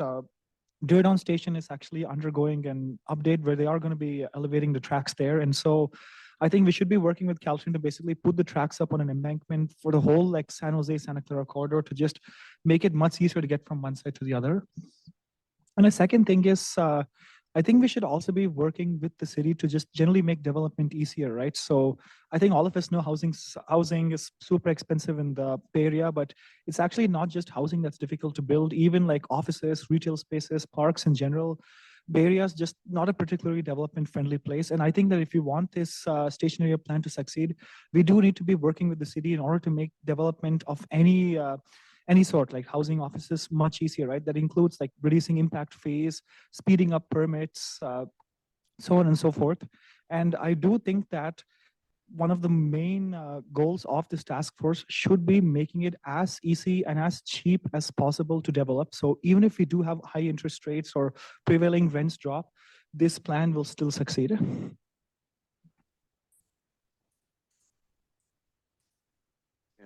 Diridon Station is actually undergoing an update where they are going to be elevating the tracks there. And so I think we should be working with Caltrain to basically put the tracks up on an embankment for the whole like San Jose, Santa Clara corridor to just make it much easier to get from one side to the other. And the second thing is, I think we should also be working with the city to just generally make development easier, right? So I think all of us know housing is super expensive in the Bay Area, but it's actually not just housing that's difficult to build. Even like offices, retail spaces, parks in general, Bay Area is just not a particularly development-friendly place. And I think that if you want this station area plan to succeed, we do need to be working with the city in order to make development of any sort, like housing offices, much easier, right? That includes like reducing impact fees, speeding up permits, so on and so forth. And I do think that one of the main goals of this task force should be making it as easy and as cheap as possible to develop. So even if we do have high interest rates or prevailing rents drop, this plan will still succeed. Yeah,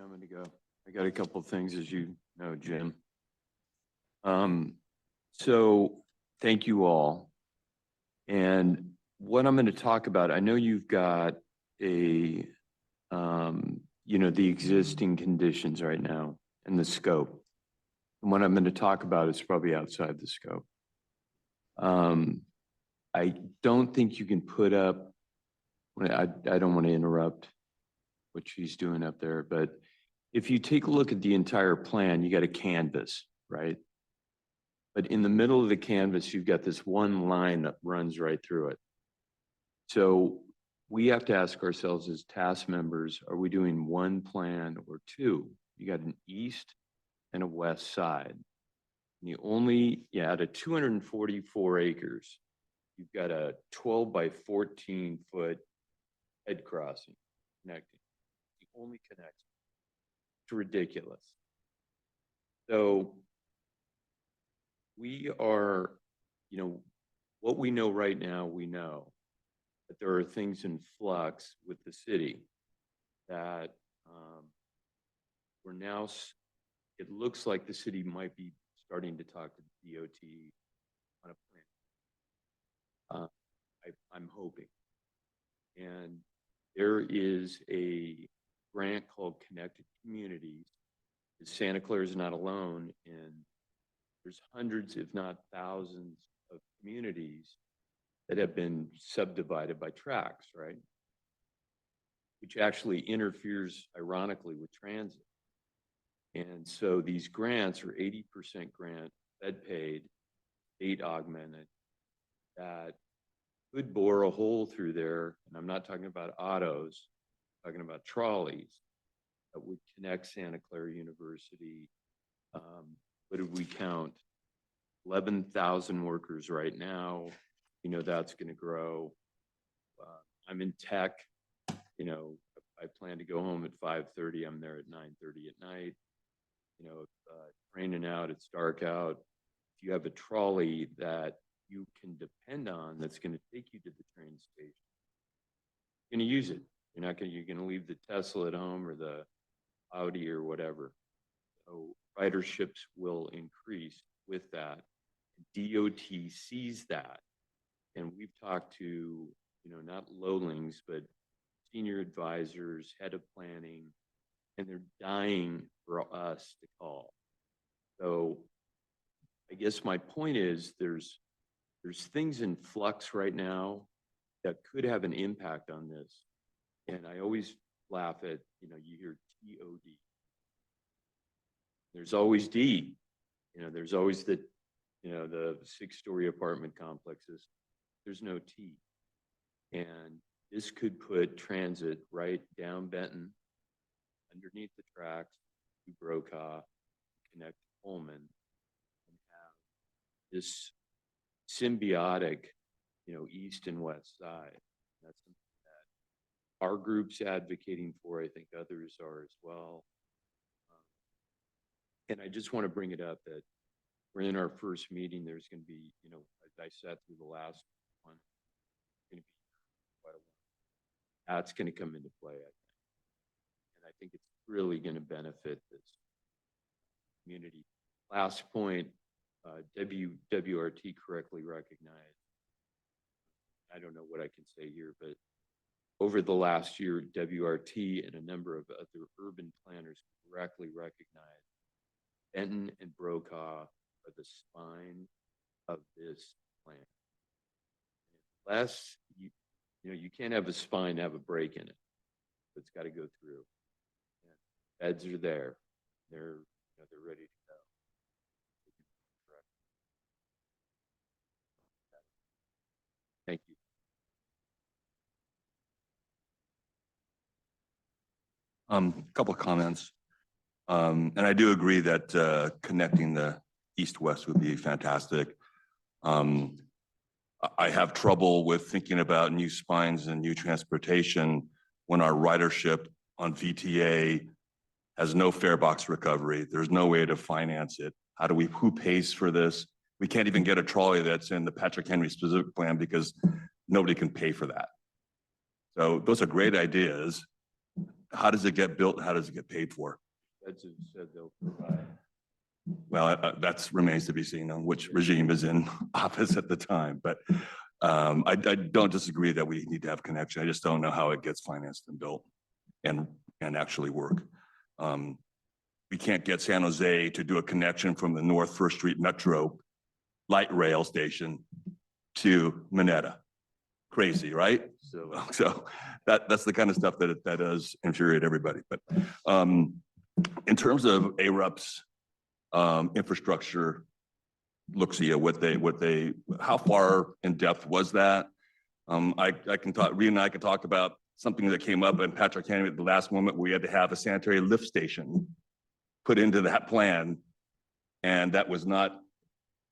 I'm gonna go. I got a couple of things, as you know, Jim. So thank you all. And what I'm going to talk about, I know you've got a, the existing conditions right now and the scope. And what I'm going to talk about is probably outside the scope. I don't think you can put up, I don't want to interrupt what she's doing up there, but if you take a look at the entire plan, you got a canvas, right? But in the middle of the canvas, you've got this one line that runs right through it. So we have to ask ourselves as task members, are we doing one plan or two? You got an east and a west side. And out of 244 acres, you've got a 12 by 14 foot head crossing connecting. The only connection. It's ridiculous. So we are, what we know right now, we know that there are things in flux with the city that we're now, it looks like the city might be starting to talk to the DOT on a plan. I'm hoping. And there is a grant called Connected Communities. Santa Clara is not alone, and there's hundreds, if not thousands, of communities that have been subdivided by tracks, right? Which actually interferes, ironically, with transit. And so these grants are 80% grant, Fed paid, state augmented, that could bore a hole through there. And I'm not talking about autos, I'm talking about trolleys that would connect Santa Clara University. What did we count? 11,000 workers right now. That's going to grow. I'm in tech. I plan to go home at 5:30. I'm there at 9:30 at night. Raining out, it's dark out. If you have a trolley that you can depend on that's going to take you to the train station, you're going to use it. You're going to leave the Tesla at home or the Audi or whatever. So riderships will increase with that. DOT sees that. And we've talked to, not lowlings, but senior advisors, head of planning, and they're dying for us to call. So I guess my point is there's things in flux right now that could have an impact on this. And I always laugh at, you hear TOD. There's always D. There's always the 6-story apartment complexes. There's no T. And this could put transit right down Benton, underneath the tracks, to Brokaw, connect to Pullman, and have this symbiotic, east and west side. That's something that our group's advocating for. I think others are as well. And I just want to bring it up that we're in our first meeting. There's going to be, as I sat through the last one, going to be quite a while. That's going to come into play, I think. And I think it's really going to benefit this community. Last point, WRT correctly recognized. I don't know what I can say here, but over the last year, WRT and a number of other urban planners correctly recognized Benton and Brokaw are the spine of this plan. Unless you can't have a spine have a break in it. It's got to go through. And beds are there. They're ready to go. Thank you. Couple of comments. And I do agree that connecting the east-west would be fantastic. I have trouble with thinking about new spines and new transportation when our ridership on VTA has no fare box recovery. There's no way to finance it. Who pays for this? We can't even get a trolley that's in the Patrick Henry specific plan because nobody can pay for that. So those are great ideas. How does it get built? How does it get paid for? Feds have said they'll provide. Well, that remains to be seen on which regime is in office at the time. But I don't disagree that we need to have connection. I just don't know how it gets financed and built and actually work. We can't get San Jose to do a connection from the North First Street Metro light rail station to Mineta. Crazy, right? So that's the kind of stuff that does infuriate everybody. But in terms of ARUP's infrastructure, how far in depth was that? Rita and I can talk about something that came up in Patrick Henry at the last moment. We had to have a sanitary lift station put into that plan, and that was not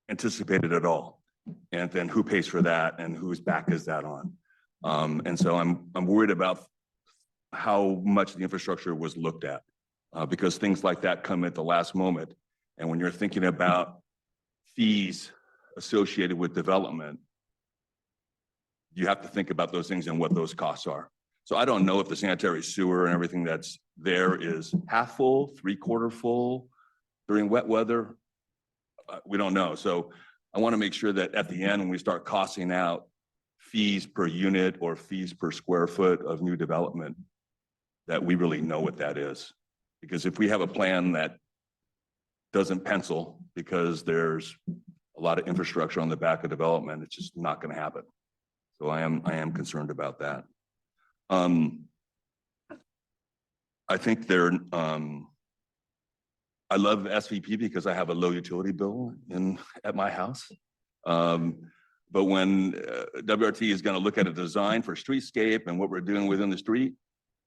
anticipated at all. And then who pays for that, and whose back is that on? And so I'm worried about how much the infrastructure was looked at, because things like that come at the last moment. And when you're thinking about fees associated with development, you have to think about those things and what those costs are. So I don't know if the sanitary sewer and everything that's there is half full, 3/4 full during wet weather. We don't know. So I want to make sure that at the end, when we start costing out fees per unit or fees per square foot of new development, that we really know what that is. Because if we have a plan that doesn't pencil because there's a lot of infrastructure on the back of development, it's just not going to happen. So I am concerned about that. I think I love SVP because I have a low utility bill at my house. But when WRT is going to look at a design for streetscape and what we're doing within the street,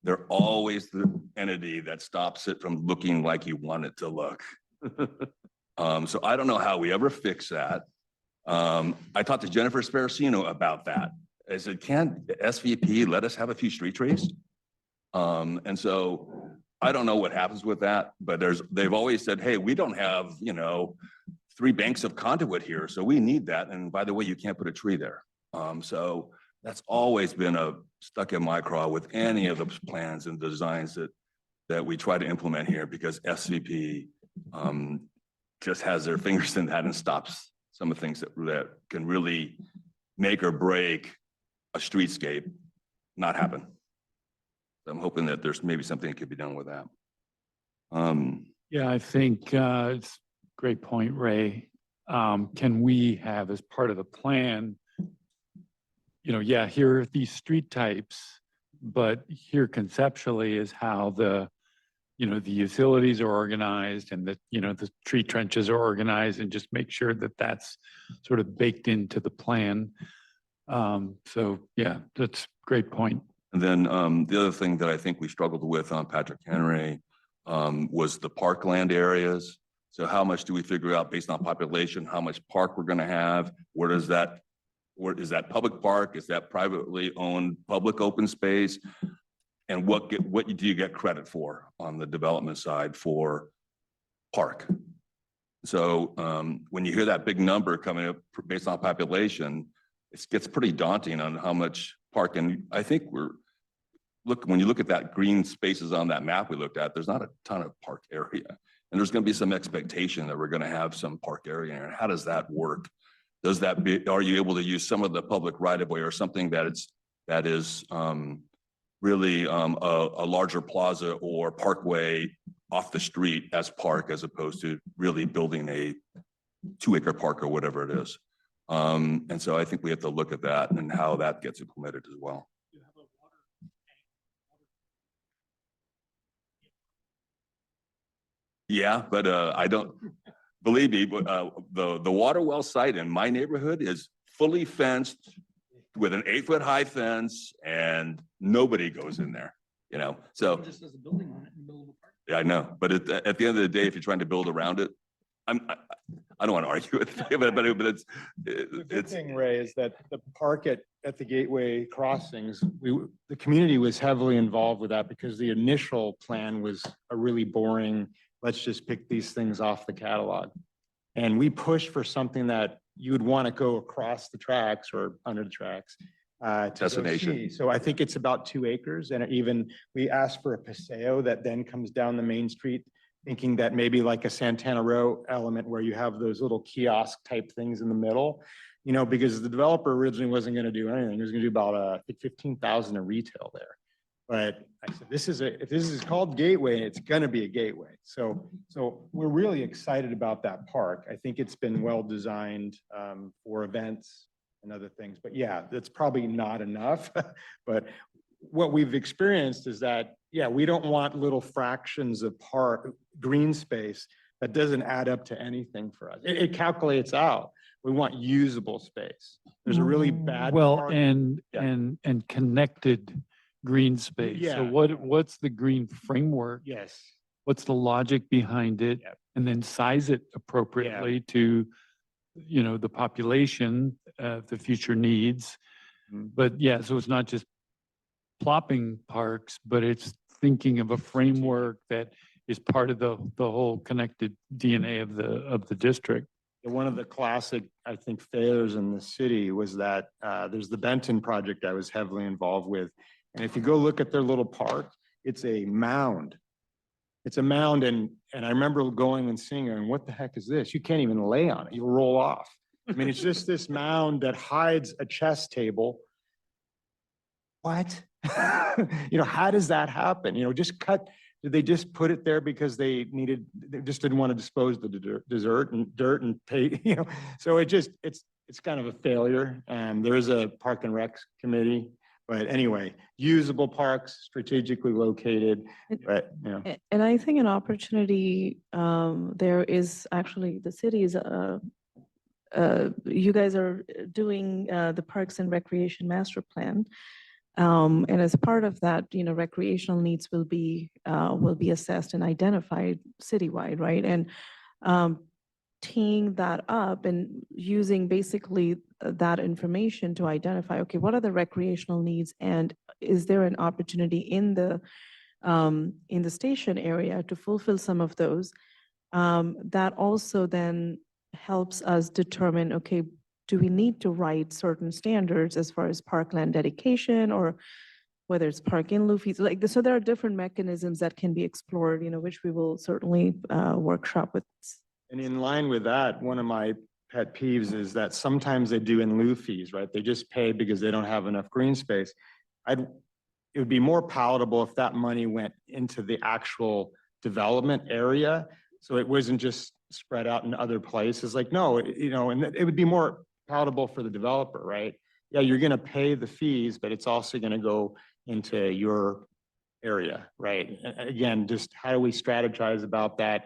they're always the entity that stops it from looking like you want it to look. So I don't know how we ever fix that. I talked to Jennifer Sparacino about that. I said, can't SVP let us have a few street trees? And so I don't know what happens with that, but they've always said, hey, we don't have, 3 banks of conduit here, so we need that. And by the way, you can't put a tree there. So that's always been stuck in my craw with any of the plans and designs that we try to implement here, because SVP just has their fingers in that and stops some of the things that can really make or break a streetscape not happen. I'm hoping that there's maybe something that could be done with that. Yeah, I think it's a great point, Ray. Can we have, as part of the plan, here are these street types, but here conceptually is how the utilities are organized and the tree trenches are organized, and just make sure that that's sort of baked into the plan. So yeah, that's a great point. And then the other thing that I think we struggled with on Patrick Henry was the parkland areas. So how much do we figure out based on population, how much park we're going to have? Where is that public park? Is that privately owned public open space? And what do you get credit for on the development side for park. So when you hear that big number coming up based on population, it gets pretty daunting on how much park. And I think when you look at that green spaces on that map we looked at, there's not a ton of park area. And there's going to be some expectation that we're going to have some park area. And how does that work? Are you able to use some of the public right of way or something that is really a larger plaza or parkway off the street as park, as opposed to really building a 2-acre park or whatever it is. And so I think we have to look at that and how that gets implemented as well. Yeah, but I don't, believe me, but the water well site in my neighborhood is fully fenced with an 8-foot high fence and nobody goes in there, you know, so. Just as a building on it and buildable park. Yeah, I know, but at the end of the day, if you're trying to build around it, I don't want to argue with it, but The good thing, Ray, is that the park at the Gateway Crossings, the community was heavily involved with that because the initial plan was a really boring, let's just pick these things off the catalog. And we pushed for something that you would want to go across the tracks or under the tracks. To go Destination. see. So I think it's about 2 acres, and even we asked for a paseo that then comes down the main street, thinking that maybe like a Santana Row element where you have those little kiosk type things in the middle, you know, because the developer originally wasn't going to do anything. He was going to do about I think 15,000 in retail there. But I said, if this is called Gateway, it's going to be a gateway. So we're really excited about that park. I think it's been well designed for events and other things. But yeah, that's probably not enough. But what we've experienced is that, yeah, we don't want little fractions of green space that doesn't add up to anything for us. It calculates out. We want usable space. There's a really bad. Well, park- and Yeah. connected green space. Yeah. So what's the green framework? Yes. What's the logic behind it? Yep. And then size it appropriately to, you know, the population, the future needs. Mhm. But yeah, so it's not just plopping parks, but it's thinking of a framework that is part of the whole connected DNA of the district. One of the classic, I think, failures in the city was that there's the Benton project I was heavily involved with. And if you go look at their little park, it's a mound. It's a mound, and I remember going and seeing it, and what the heck is this? You can't even lay on it. You'll roll off. I mean, it's just this mound that hides a chess table. What? You know, how does that happen? You know, did they just put it there because they just didn't want to dispose the dirt and pay, you know? So it's kind of a failure. There is a Park and Rec committee, but anyway, usable parks, strategically located, but, you know. And I think an opportunity, there is actually, the cities, you guys are doing the Parks and Recreation Master Plan. And as part of that, you know, recreational needs will be assessed and identified citywide, right? And teeing that up and using basically that information to identify, okay, what are the recreational needs, and is there an opportunity in the station area to fulfill some of those? That also then helps us determine, okay, do we need to write certain standards as far as parkland dedication, or whether it's park in lieu fees? Like, so there are different mechanisms that can be explored, you know, which we will certainly workshop with. And in line with that, one of my pet peeves is that sometimes they do in lieu fees, right? They just pay because they don't have enough green space. It would be more palatable if that money went into the actual development area. So it wasn't just spread out in other places. Like, no, you know, and it would be more palatable for the developer, right? Yeah, you're going to pay the fees, but it's also going to go into your area, right? Again, just how do we strategize about that?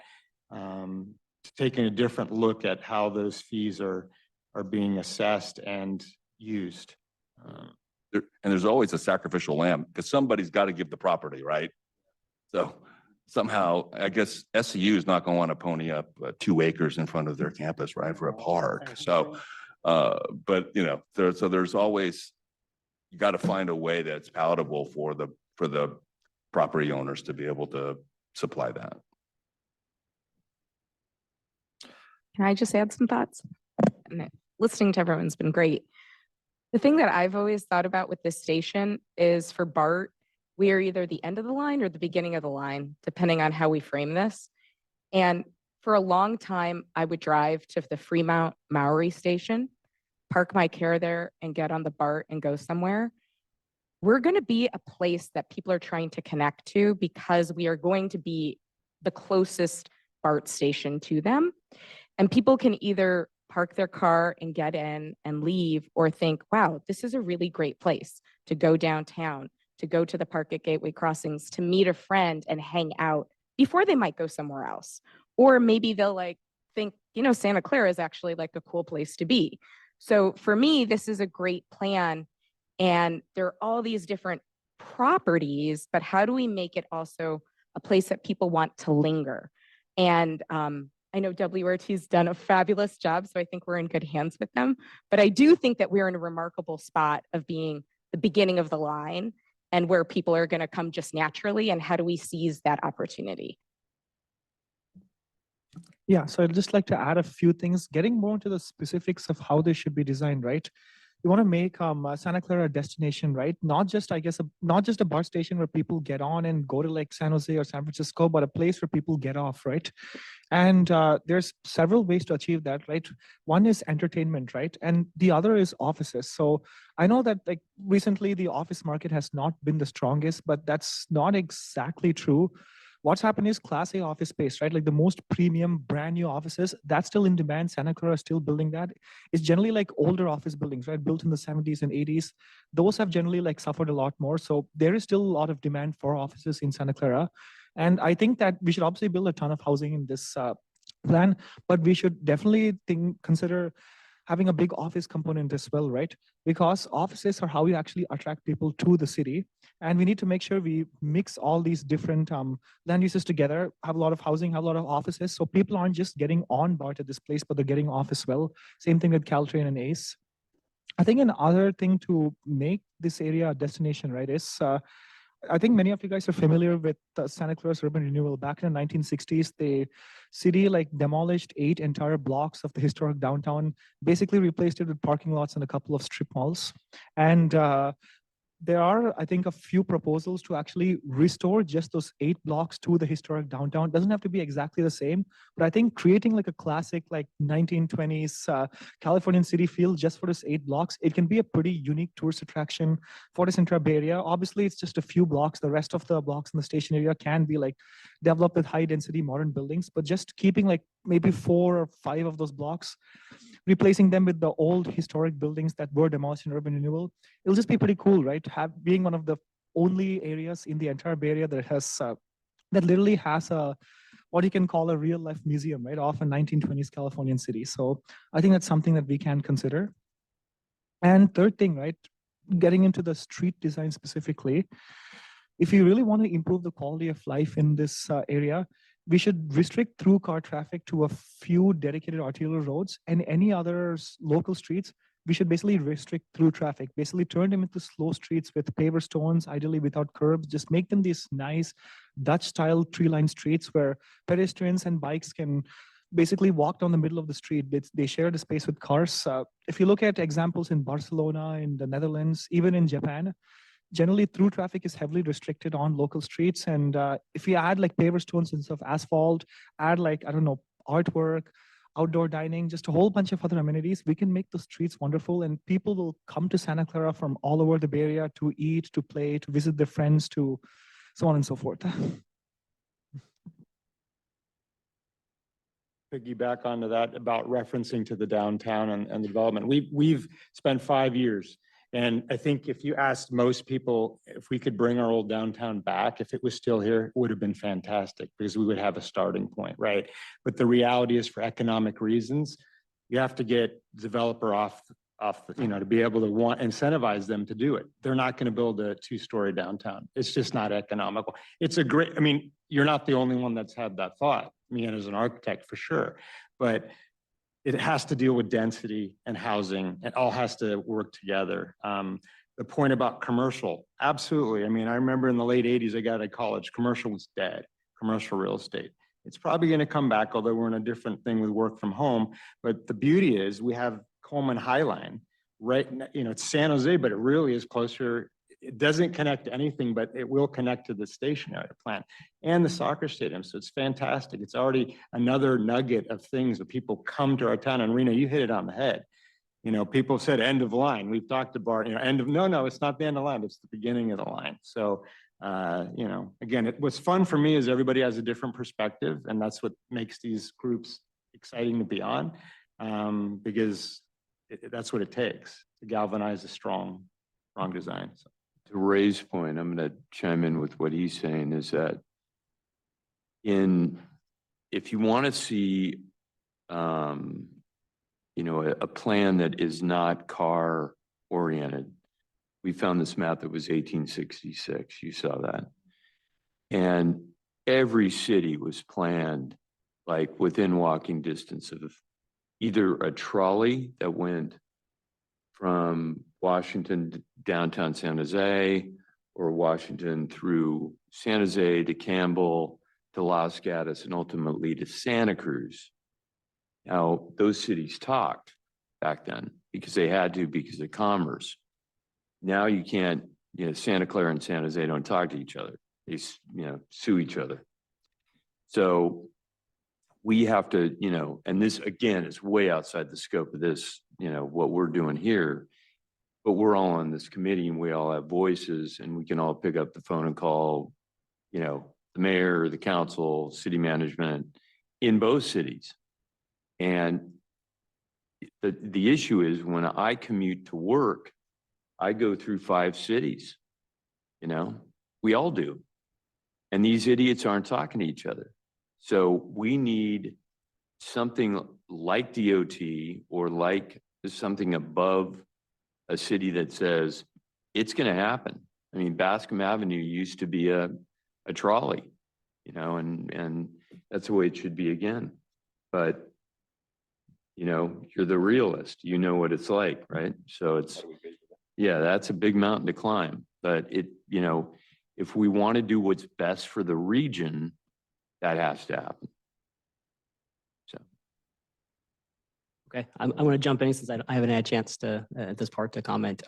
Taking a different look at how those fees are being assessed and used. And there's always a sacrificial lamb because somebody's got to give the property, right? So somehow, I guess SCU is not going to want to pony up 2 acres in front of their campus, right, for a park. So, but you know, there's always, you got to find a way that's palatable for the property owners to be able to supply that. Can I just add some thoughts? Listening to everyone's been great. The thing that I've always thought about with this station is for BART, we are either the end of the line or the beginning of the line, depending on how we frame this. And for a long time, I would drive to the Fremont Maori station, park my car there and get on the BART and go somewhere. We're going to be a place that people are trying to connect to because we are going to be the closest BART station to them. And people can either park their car and get in and leave, or think, wow, this is a really great place to go downtown, to go to the park at Gateway Crossings, to meet a friend and hang out before they might go somewhere else. Or maybe they'll think, Santa Clara is actually like a cool place to be. So for me, this is a great plan. And there are all these different properties, but how do we make it also a place that people want to linger? And I know WRT's done a fabulous job, so I think we're in good hands with them. But I do think that we're in a remarkable spot of being the beginning of the line and where people are going to come just naturally. And how do we seize that opportunity? Yeah, so I'd just like to add a few things, getting more into the specifics of how they should be designed, right? We want to make Santa Clara a destination, right? Not just, not just a BART station where people get on and go to like San Jose or San Francisco, but a place where people get off, right? And there's several ways to achieve that, right? One is entertainment, right? And the other is offices. So I know that like recently the office market has not been the strongest, but that's not exactly true. What's happened is Class A office space, right? Like the most premium brand new offices, that's still in demand. Santa Clara is still building that. It's generally like older office buildings, right? Built in the 70s and 80s. Those have generally like suffered a lot more. So there is still a lot of demand for offices in Santa Clara. And I think that we should obviously build a ton of housing in this plan, but we should definitely consider having a big office component as well, right? Because offices are how we actually attract people to the city. And we need to make sure we mix all these different land uses together, have a lot of housing, have a lot of offices. So people aren't just getting on BART at this place, but they're getting off as well. Same thing with Caltrain and ACE. I think another thing to make this area a destination, right, is I think many of you guys are familiar with Santa Clara's urban renewal. Back in the 1960s, the city like demolished 8 entire blocks of the historic downtown, basically replaced it with parking lots and a couple of strip malls. And there are, I think, a few proposals to actually restore just those 8 blocks to the historic downtown. It doesn't have to be exactly the same, but I think creating like a classic like 1920s Californian city feel just for this 8 blocks, it can be a pretty unique tourist attraction for this entire Bay Area. Obviously, it's just a few blocks. The rest of the blocks in the station area can be like developed with high density modern buildings, but just keeping like maybe 4 or 5 of those blocks, replacing them with the old historic buildings that were demolished in urban renewal, it'll just be pretty cool, right? Being one of the only areas in the entire Bay Area that has that literally has a what you can call a real life museum, right, of a 1920s Californian city. So I think that's something that we can consider. And third thing, right, getting into the street design specifically, if you really want to improve the quality of life in this area, we should restrict through car traffic to a few dedicated arterial roads, and any other local streets, we should basically restrict through traffic, basically turn them into slow streets with paver stones, ideally without curbs, just make them these nice Dutch style tree-lined streets where pedestrians and bikes can basically walk down the middle of the street. They share the space with cars. If you look at examples in Barcelona, in the Netherlands, even in Japan, generally through traffic is heavily restricted on local streets. And if we add like paver stones instead of asphalt, add like, I don't know, artwork, outdoor dining, just a whole bunch of other amenities, we can make the streets wonderful, and people will come to Santa Clara from all over the Bay Area to eat, to play, to visit their friends, to so on and so forth. Piggyback onto that about referencing to the downtown and the development. We've spent 5 years. And I think if you asked most people if we could bring our old downtown back, if it was still here, it would have been fantastic because we would have a starting point, right? But the reality is, for economic reasons, you have to get developer off to be able to incentivize them to do it. They're not going to build a 2-story downtown. It's just not economical. It's you're not the only one that's had that thought. Me and as an architect for sure, but it has to deal with density and housing. It all has to work together. The point about commercial, absolutely. I mean, I remember in the late 80s, I got out of college, commercial was dead, commercial real estate. It's probably going to come back, although we're in a different thing with work from home. But the beauty is we have Coleman Highline, right? It's San Jose, but it really is closer. It doesn't connect to anything, but it will connect to the station area plant and the soccer stadium. So it's fantastic. It's already another nugget of things that people come to our town. And Rena, you hit it on the head. People said end of line. We've talked about, no, it's not the end of line. It's the beginning of the line. So, again, what's fun for me is everybody has a different perspective, and that's what makes these groups exciting to be on, because that's what it takes to galvanize a strong design. So. To Ray's point, I'm going to chime in with what he's saying is that if you want to see, a plan that is not car oriented, we found this map that was 1866. You saw that. And every city was planned like within walking distance of either a trolley that went from Washington downtown San Jose, or Washington through San Jose to Campbell to Los Gatos and ultimately to Santa Cruz. Now, those cities talked back then because they had to, because of commerce. Now you can't, Santa Clara and San Jose don't talk to each other. They, sue each other. So we have to, and this again is way outside the scope of this, what we're doing here, but we're all on this committee and we all have voices and we can all pick up the phone and call, the mayor, the council, city management in both cities. And the issue is when I commute to work, I go through 5 cities, we all do. And these idiots aren't talking to each other. So we need something like DOT or like something above a city that says it's going to happen. I mean, Bascom Avenue used to be a trolley, and that's the way it should be again. But you're the realist, what it's like, right? So that's a big mountain to climb, but if we want to do what's best for the region, that has to happen. Okay, I'm going to jump in since I haven't had a chance to at this part to comment.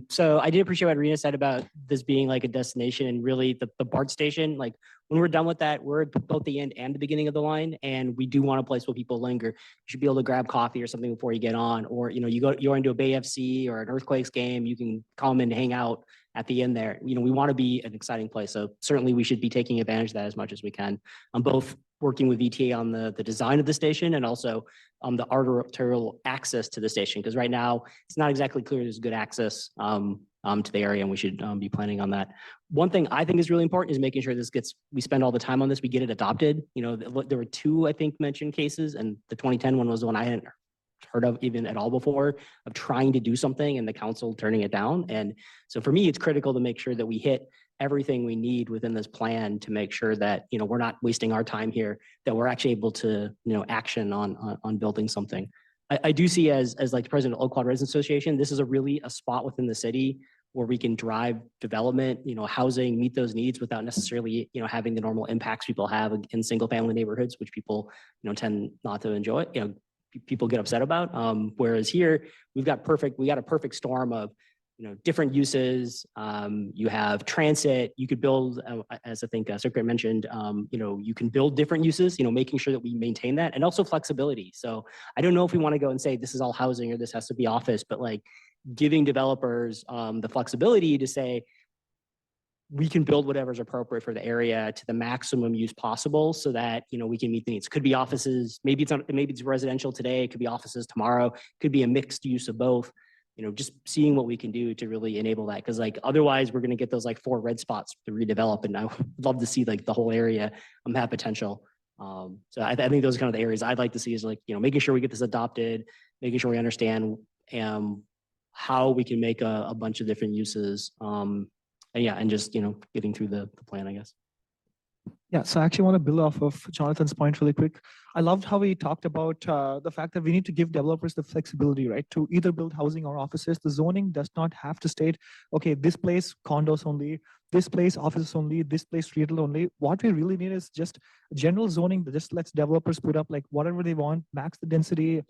So I did appreciate what Rena said about this being like a destination and really the BART station. Like when we're done with that, we're at both the end and the beginning of the line, and we do want a place where people linger. You should be able to grab coffee or something before you get on, or you're into a Bay FC or an Earthquakes game, you can come and hang out at the end there. We want to be an exciting place, so certainly we should be taking advantage of that as much as we can. I'm both working with VTA on the design of the station and also the arterial access to the station, because right now it's not exactly clear there's good access to the area, and we should be planning on that. One thing I think is really important is making sure we spend all the time on this, we get it adopted. There were 2, I think, mentioned cases, and the 2010 one was the one I hadn't heard of even at all before, of trying to do something and the council turning it down. And so for me, it's critical to make sure that we hit everything we need within this plan to make sure that, we're not wasting our time here, that we're actually able to, action on building something. I do see as like the president of Old Quad Residents Association, this is a spot within the city where we can drive development, housing, meet those needs without necessarily, having the normal impacts people have in single family neighborhoods, which people, tend not to enjoy, people get upset about. Whereas here we got a perfect storm of, different uses. You have transit, you could build, as I think Secretary mentioned, you can build different uses, making sure that we maintain that, and also flexibility. So I don't know if we want to go and say this is all housing or this has to be office, but like giving developers the flexibility to say, we can build whatever's appropriate for the area to the maximum use possible so that, we can meet the needs. Could be offices, maybe it's residential today, it could be offices tomorrow, could be a mixed use of both. Just seeing what we can do to really enable that. Cause like, otherwise we're going to get those like 4 red spots to redevelop. And I would love to see like the whole area have potential. So I think those are kind of the areas I'd like to see is like, making sure we get this adopted, making sure we understand how we can make a bunch of different uses. And just, getting through the plan, I guess. Yeah, so I actually want to build off of Jonathan's point really quick. I loved how he talked about the fact that we need to give developers the flexibility, right, to either build housing or offices. The zoning does not have to state, okay, this place condos only, this place offices only, this place retail only. What we really need is just general zoning that just lets developers put up like whatever they want, max the density.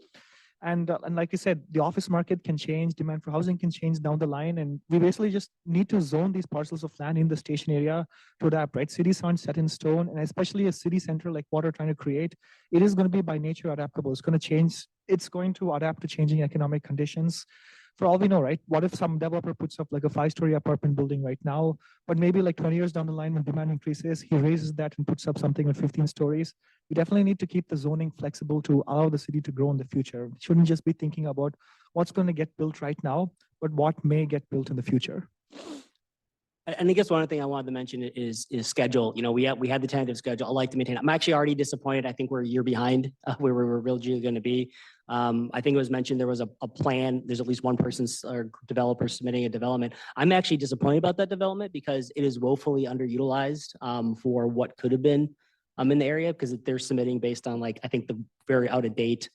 And like you said, the office market can change, demand for housing can change down the line, and we basically just need to zone these parcels of land in the station area to adapt, right? Cities aren't set in stone, and especially a city center like what we're trying to create, it is going to be by nature adaptable. It's going to change. It's going to adapt to changing economic conditions. For all we know, right? What if some developer puts up like a 5-story apartment building right now, but maybe like 20 years down the line when demand increases, he raises that and puts up something with 15 stories. We definitely need to keep the zoning flexible to allow the city to grow in the future. We shouldn't just be thinking about what's going to get built right now, but what may get built in the future. And I guess one other thing I wanted to mention is schedule. You know, we had the tentative schedule. I like to maintain. I'm actually already disappointed. I think we're a year behind where we were originally going to be. I think it was mentioned there was a plan. There's at least one person's or developer submitting a development. I'm actually disappointed about that development because it is woefully underutilized for what could have been in the area because they're submitting based on like I think the very out of date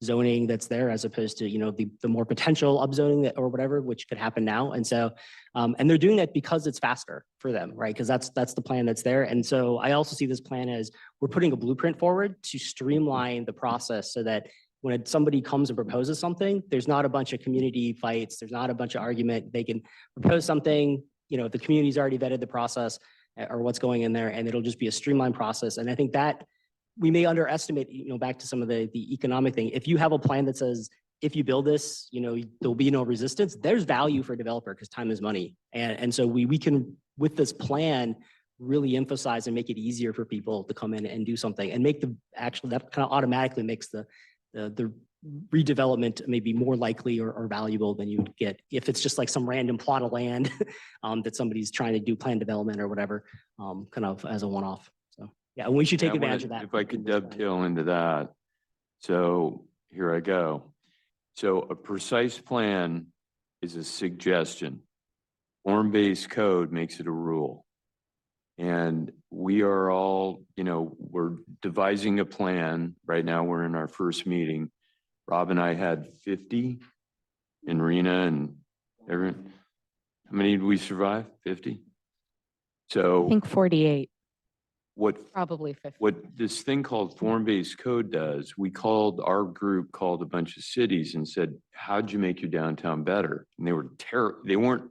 zoning that's there as opposed to, you know, the more potential upzoning that or whatever, which could happen now. And so, and they're doing that because it's faster for them, right? Because that's the plan that's there. And so I also see this plan as we're putting a blueprint forward to streamline the process so that when somebody comes and proposes something, there's not a bunch of community fights. There's not a bunch of argument. They can propose something, you know, the community's already vetted the process or what's going in there, and it'll just be a streamlined process. And I think that we may underestimate, you know, back to some of the economic thing. If you have a plan that says, if you build this, you know, there'll be no resistance, there's value for a developer because time is money. And so we can, with this plan, really emphasize and make it easier for people to come in and do something and make the actual, that kind of automatically makes the redevelopment maybe more likely or valuable than you would get if it's just like some random plot of land that somebody's trying to do plan development or whatever, kind of as a one-off. So yeah, and we should take I wanna- advantage of that. If I could dovetail into that. So here I go. So a precise plan is a suggestion. Form-based code makes it a rule. And we are all, you know, we're devising a plan. Right now, we're in our first meeting. Rob and I had 50 and Rena and everyone. How many did we survive? 50? I So think 48, what probably 50. what this thing called form-based code does, our group called a bunch of cities and said, how'd you make your downtown better? And they were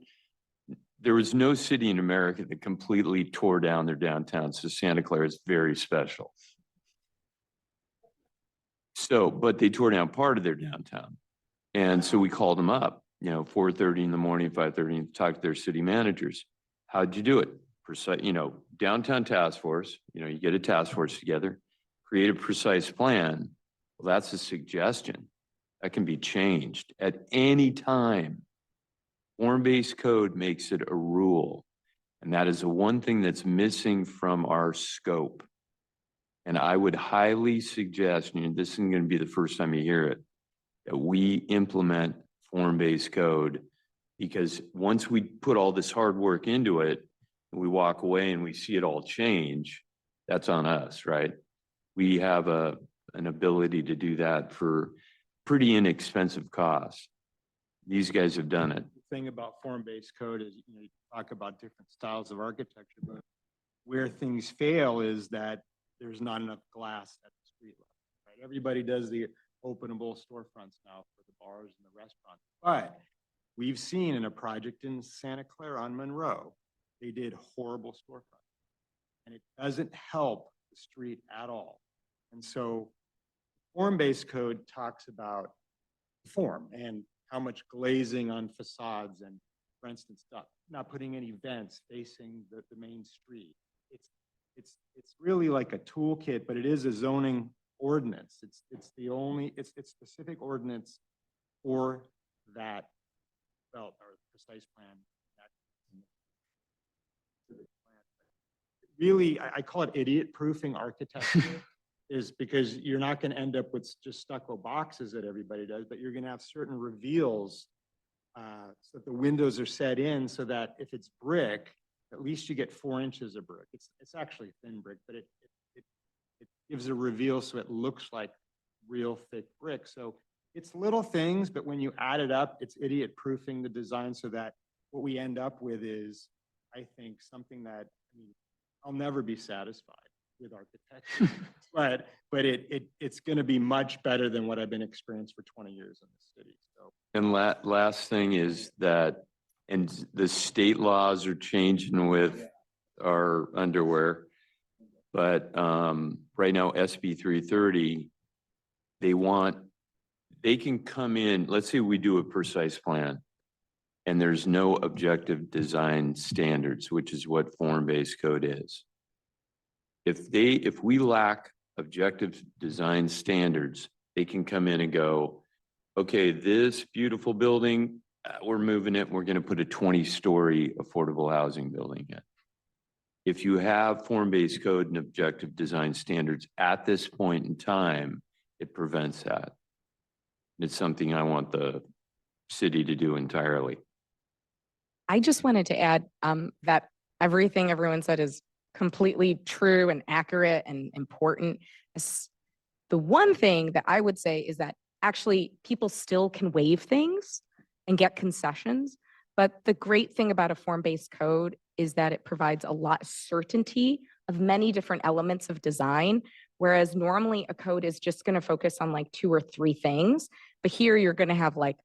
there was no city in America that completely tore down their downtown. So Santa Clara is very special. So, but they tore down part of their downtown. And so we called them up, you know, 4:30 in the morning, 5:30, and talked to their city managers. How'd you do it? Precise, you know, downtown task force, you know, you get a task force together, create a precise plan. Well, that's a suggestion that can be changed at any time. Form-based code makes it a rule. And that is the one thing that's missing from our scope. And I would highly suggest, and this isn't going to be the first time you hear it, that we implement form-based code. Because once we put all this hard work into it, and we walk away and we see it all change, that's on us, right? We have an ability to do that for pretty inexpensive cost. These guys have done it. Thing about form-based code is, you know, you talk about different styles of architecture, but where things fail is that there's not enough glass at the street level, right? Everybody does the openable storefronts now for the bars and the restaurants. But we've seen in a project in Santa Clara on Monroe, they did horrible storefronts. And it doesn't help the street at all. And so form-based code talks about form and how much glazing on facades and, for instance, not putting any vents facing the main street. It's really like a toolkit, but it is a zoning ordinance. It's specific ordinance for that or precise plan. Really, I call it idiot-proofing architecture. Is because you're not going to end up with just stucco boxes that everybody does, but you're going to have certain reveals so that the windows are set in so that if it's brick, at least you get 4 inches of brick. It's actually thin brick, but it gives a reveal so it looks like real thick brick. So it's little things, but when you add it up, it's idiot proofing the design so that what we end up with is, I think, something that, I mean, I'll never be satisfied with architecture, but it's going to be much better than what I've been experienced for 20 years in the city. So. And last thing is that, and the state laws are changing with our underwear. But right now, SB 330, they can come in, let's say we do a precise plan and there's no objective design standards, which is what form-based code is. If we lack objective design standards, they can come in and go, okay, this beautiful building, we're moving it, we're gonna put a 20-story affordable housing building in. If you have form-based code and objective design standards at this point in time, it prevents that. It's something I want the city to do entirely. I just wanted to add that everything everyone said is completely true and accurate and important. The one thing that I would say is that actually people still can waive things and get concessions. But the great thing about a form-based code is that it provides a lot of certainty of many different elements of design, whereas normally a code is just going to focus on like 2 or 3 things. But here you're going to have like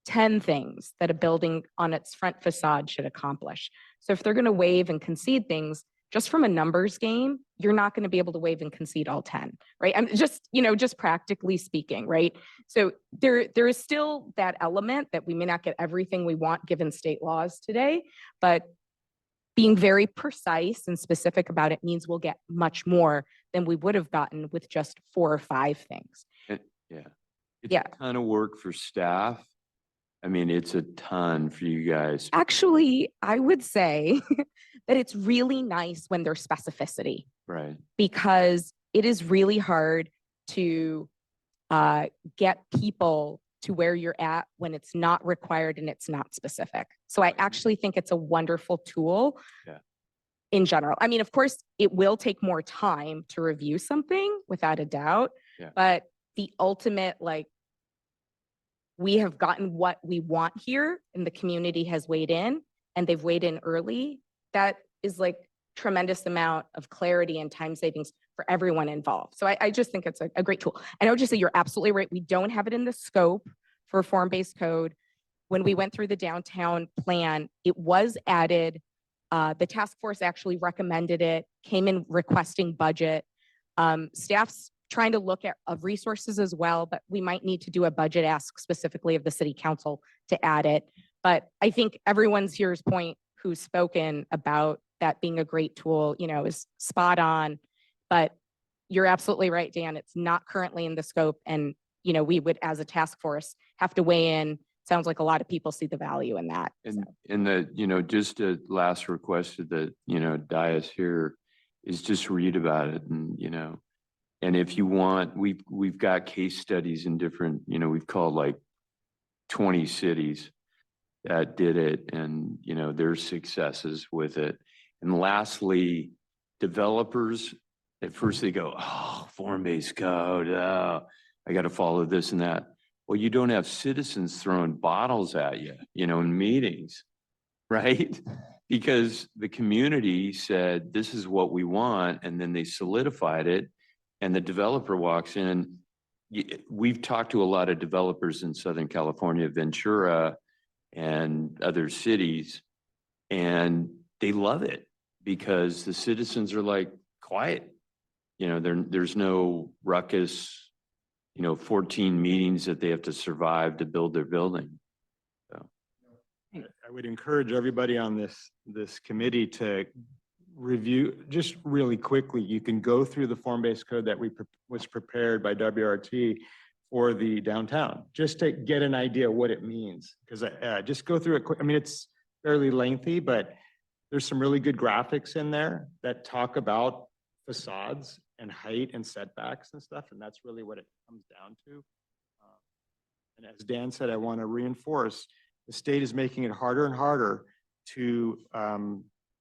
10 things that a building on its front facade should accomplish. So if they're going to waive and concede things, just from a numbers game, you're not going to be able to waive and concede all 10, right? I'm just, just practically speaking, right? So there is still that element that we may not get everything we want given state laws today, but being very precise and specific about it means we'll get much more than we would have gotten with just 4 or 5 things. Yeah. It's a ton of work for staff. I mean, it's a ton for you guys. Actually, I would say that it's really nice when there's specificity. Right. Because it is really hard to get people to where you're at when it's not required and it's not specific. So I actually think it's a wonderful tool in general. I mean, of course, it will take more time to review something without a doubt, but the ultimate, like, we have gotten what we want here and the community has weighed in and they've weighed in early. That is like tremendous amount of clarity and time savings for everyone involved. So I just think it's a great tool. And I would just say you're absolutely right. We don't have it in the scope for form-based code. When we went through the downtown plan, it was added. The task force actually recommended it, came in requesting budget. Staff's trying to look at resources as well, but we might need to do a budget ask specifically of the city council to add it. But I think everyone's here's point who's spoken about that being a great tool, is spot on. But you're absolutely right, Dan. It's not currently in the scope. And, we would, as a task force, have to weigh in. Sounds like a lot of people see the value in that. And just a last request to the, dais here is just read about it and if you want, we've got case studies in different, we've called like 20 cities that did it and, their successes with it. And lastly, developers, at first they go, oh, form-based code, oh, I got to follow this and that. Well, you don't have citizens throwing bottles at you, in meetings, right? Because the community said, this is what we want, and then they solidified it. And the developer walks in. We've talked to a lot of developers in Southern California, Ventura and other cities, and they love it because the citizens are like quiet. There's no ruckus, 14 meetings that they have to survive to build their building. So I would encourage everybody on this committee to review just really quickly. You can go through the form-based code that was prepared by WRT for the downtown, just to get an idea what it means. Because just go through it quick. I mean, it's fairly lengthy, but there's some really good graphics in there that talk about facades and height and setbacks and stuff. And that's really what it comes down to. And as Dan said, I want to reinforce the state is making it harder and harder to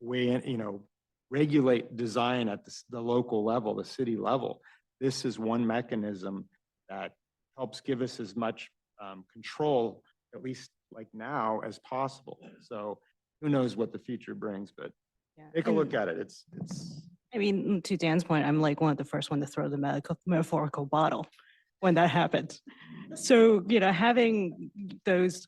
way, regulate design at the local level, the city level. This is one mechanism that helps give us as much control, at least like now, as possible. So who knows what the future brings, but Yeah. take a And- look at it. It's, I mean, to Dan's point, I'm like one of the first one to throw the metaphorical bottle when that happens. So, having those,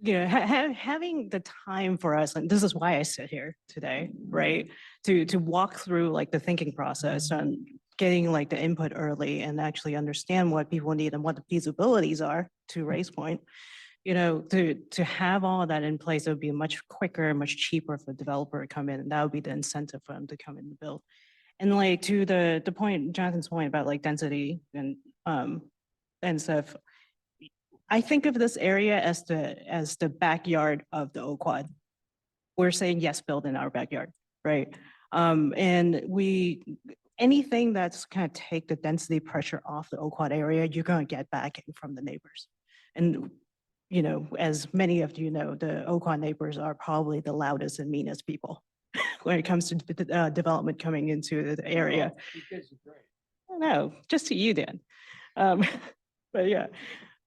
having the time for us, and this is why I sit here today, right? To walk through like the thinking process and getting like the input early and actually understand what people need and what the feasibilities are, to Ray's point. To have all of that in place, it would be much quicker, much cheaper for a developer to come in, and that would be the incentive for them to come in and build. And like to the point, Jonathan's point about like density and stuff, I think of this area as the backyard of the OQuad. We're saying yes, build in our backyard, right? And anything that's kind of take the density pressure off the OQuad area, you're going to get back from the neighbors. And as many of you know, the OQuad neighbors are probably the loudest and meanest people when it comes to development coming into the area. No, just to you, Dan. But yeah,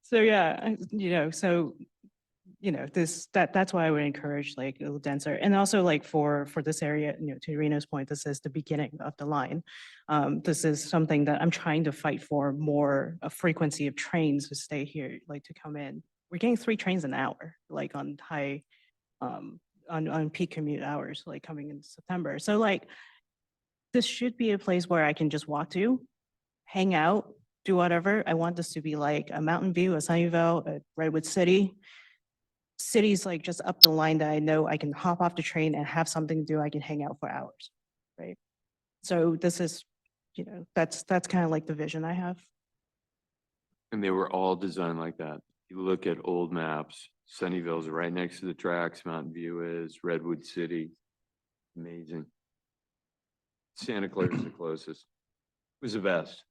so yeah, that's why I would encourage like a little denser, and also like for this area, to Reno's point, this is the beginning of the line. This is something that I'm trying to fight for, more a frequency of trains to stay here, like to come in. We're getting 3 trains an hour, like on high, on peak commute hours, like coming in September. So like, this should be a place where I can just walk to, hang out, do whatever. I want this to be like a Mountain View, a Sunnyvale, a Redwood City. Cities like just up the line that I know I can hop off the train and have something to do. I can hang out for hours, right? So this is, that's kind of like the vision I have. And they were all designed like that. You look at old maps, Sunnyvale's right next to the tracks, Mountain View is, Redwood City. Amazing. Santa Clara is the closest. It was the best.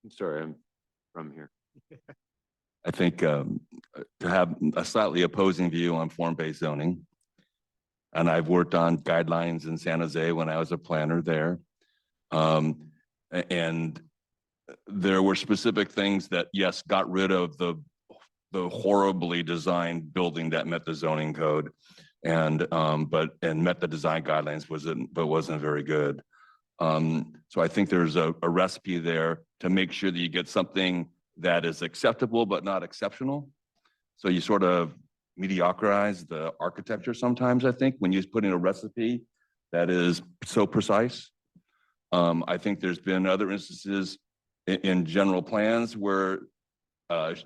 I'm sorry, I'm from here. I think to have a slightly opposing view on form-based zoning. And I've worked on guidelines in San Jose when I was a planner there. And there were specific things that, yes, got rid of the horribly designed building that met the zoning code and met the design guidelines, but wasn't very good. So I think there's a recipe there to make sure that you get something that is acceptable but not exceptional. So you sort of mediocreize the architecture sometimes, I think, when you put in a recipe that is so precise. I think there's been other instances in general plans where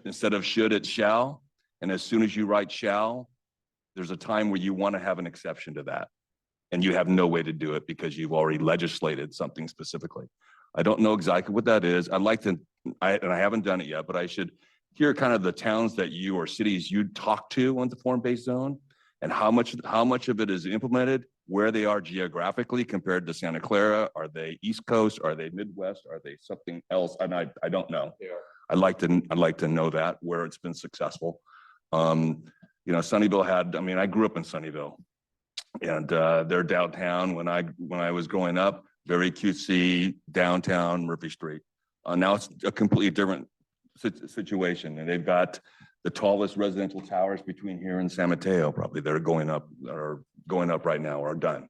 instead of should, it's shall. And as soon as you write shall, there's a time where you want to have an exception to that. And you have no way to do it because you've already legislated something specifically. I don't know exactly what that is. I'd like to, and I haven't done it yet, but I should hear kind of the towns that you or cities you talk to on the form-based zone and how much of it is implemented, where they are geographically compared to Santa Clara. Are they East Coast? Are they Midwest? Are they something else? And I don't know. I'd like to know that, where it's been successful. Sunnyvale had, I grew up in Sunnyvale. And their downtown, when I was growing up, very cutesy downtown Murphy Street. Now it's a completely different situation, and they've got the tallest residential towers between here and San Mateo. Probably they're going up right now or are done.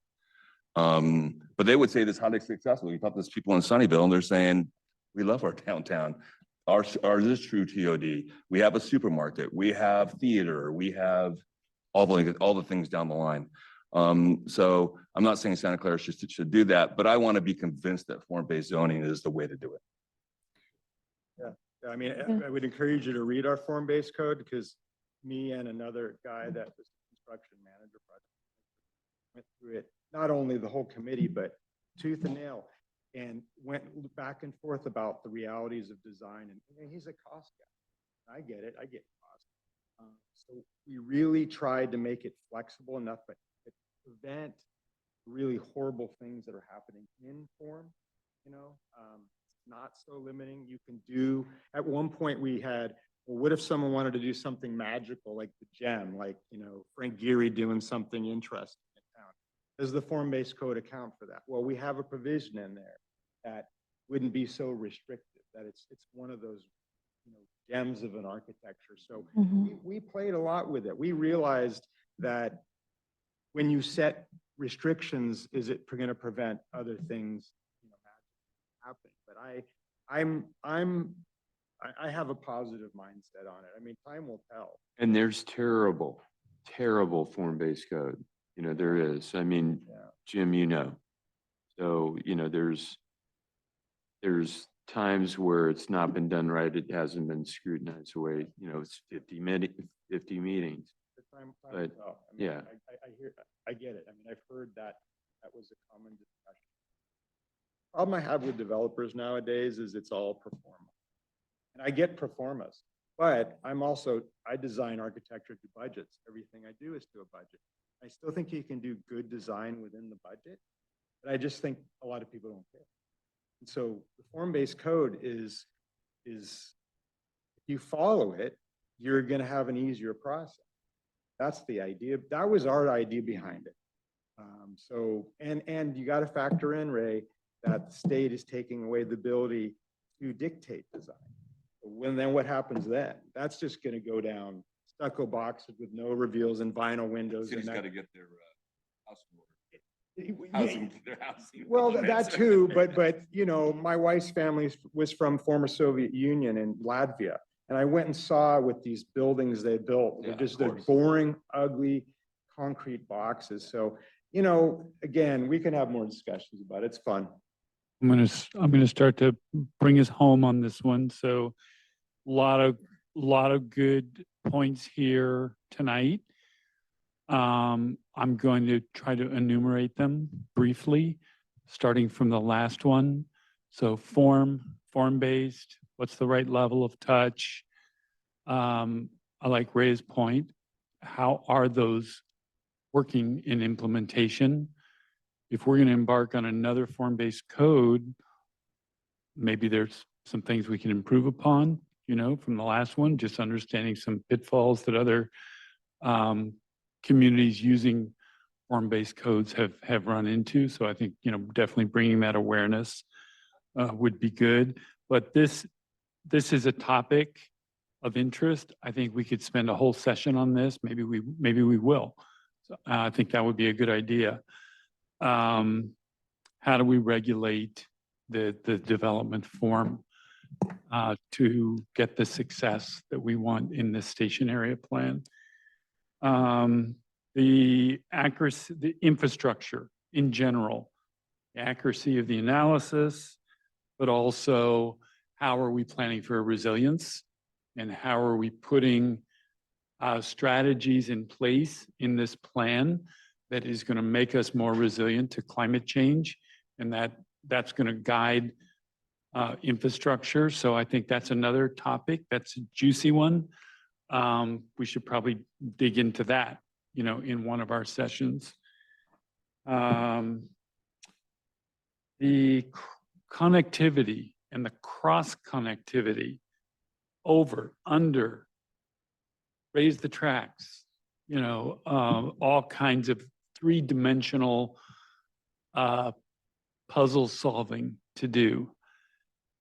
But they would say this highly successful. You talk to these people in Sunnyvale, and they're saying, "We love our downtown. Ours is true TOD. We have a supermarket. We have theater. We have all the things down the line." So I'm not saying Santa Clara should do that, but I want to be convinced that form-based zoning is the way to do it. Yeah, I would encourage you to read our form-based code, because me and another guy that was construction manager went through it, not only the whole committee, but tooth and nail, and went back and forth about the realities of design. And he's a cost guy. I get it. I get cost. So we really tried to make it flexible enough, but prevent really horrible things that are happening in form, not so limiting. You can do, at one point we had well, what if someone wanted to do something magical like the gem, like, Frank Geary doing something interesting in town? Does the form-based code account for that? Well, we have a provision in there that wouldn't be so restrictive, that it's one of those, gems of an architecture. So we played a lot with it. We realized that when you set restrictions, is it going to prevent other things, happening? But I have a positive mindset on it. I mean, time will tell. And there's terrible, terrible form-based code. There is. I mean, Jim, so, there's times where it's not been done right. It hasn't been scrutinized away. It's 50 meetings. Time But, will tell. I mean, yeah. I get it. I mean, I've heard that was a common discussion. Problem I have with developers nowadays is it's all pro forma. And I get pro formas, but I design architecture to budgets. Everything I do is to a budget. I still think you can do good design within the budget, but I just think a lot of people don't care. And so the form-based code is if you follow it, you're going to have an easier process. That's the idea. That was our idea behind it. And you got to factor in, Ray, that the state is taking away the ability to dictate design. Then what happens then? That's just going to go down stucco boxes with no reveals and vinyl windows. City's and got to get their house in order. Their housing. Well, that too, but my wife's family was from former Soviet Union in Latvia. And I went and saw what these buildings they built. Yeah, They're of course. boring, ugly concrete boxes. So, again, we can have more discussions about it. It's fun. I'm gonna start to bring us home on this one. So a lot of good points here tonight. I'm going to try to enumerate them briefly, starting from the last one. So form-based, what's the right level of touch? I like Ray's point. How are those working in implementation? If we're going to embark on another form-based code, maybe there's some things we can improve upon, from the last one, just understanding some pitfalls that other communities using form-based codes have run into. So I think, definitely bringing that awareness would be good. But this is a topic of interest. I think we could spend a whole session on this. Maybe we will. So I think that would be a good idea. How do we regulate the development form to get the success that we want in this station area plan? The accuracy, the infrastructure in general, the accuracy of the analysis, but also how are we planning for resilience and how are we putting strategies in place in this plan that is going to make us more resilient to climate change, and that's going to guide infrastructure. So I think that's another topic. That's a juicy one. We should probably dig into that, in one of our sessions. The connectivity and the cross connectivity, over, under, raise the tracks, all kinds of three-dimensional puzzle solving to do.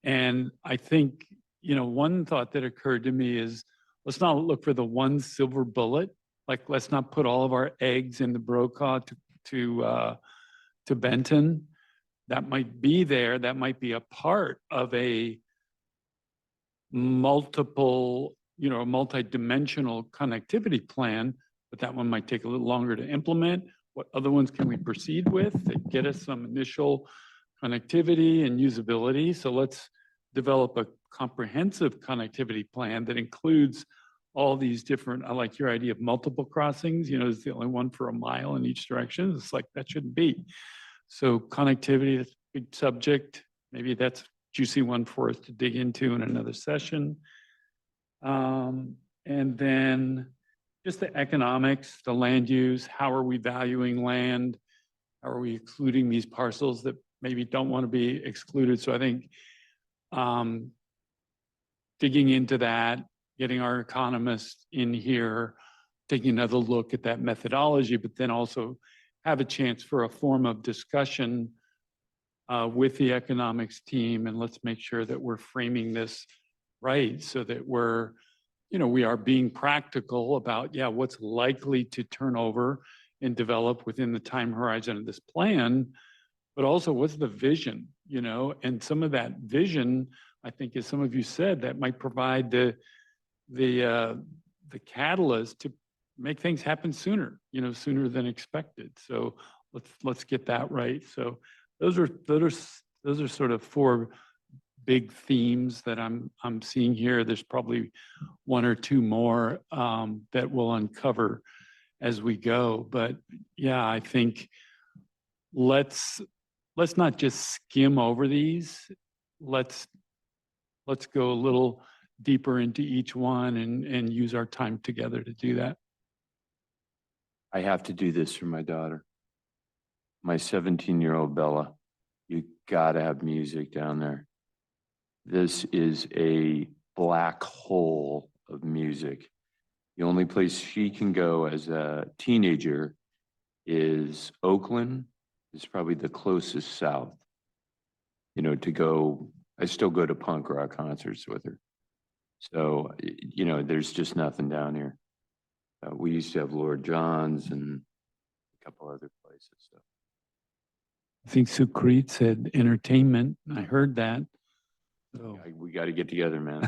And I think, one thought that occurred to me is, let's not look for the one silver bullet. Like, let's not put all of our eggs in the Brokaw to Benton. That might be there. That might be a part of a multiple, a multi-dimensional connectivity plan, but that one might take a little longer to implement. What other ones can we proceed with that get us some initial connectivity and usability? So let's develop a comprehensive connectivity plan that includes all these different, I like your idea of multiple crossings, it's the only one for a mile in each direction. It's like, that shouldn't be. So connectivity, that's a big subject. Maybe that's a juicy one for us to dig into in another session. And then just the economics, the land use, how are we valuing land? How are we excluding these parcels that maybe don't want to be excluded? So I think digging into that getting our economists in here, taking another look at that methodology, but then also have a chance for a form of discussion with the economics team, and let's make sure that we're framing this right so that we are being practical about, what's likely to turn over and develop within the time horizon of this plan, but also what's the vision, and some of that vision, I think, as some of you said, that might provide the catalyst to make things happen sooner, sooner than expected. So let's get that right. So those are sort of four big themes that I'm seeing here. There's probably one or two more that we'll uncover as we go. But yeah, I think let's not just skim over these. Let's go a little deeper into each one and use our time together to do that. I have to do this for my daughter. My 17-year-old Bella. You gotta have music down there. This is a black hole of music. The only place she can go as a teenager is Oakland. It's probably the closest south, to go. I still go to punk rock concerts with her. So, there's just nothing down here. We used to have Lord John's and a couple other places. So. I think Sukrit said entertainment. I heard that. So We got to get together, man.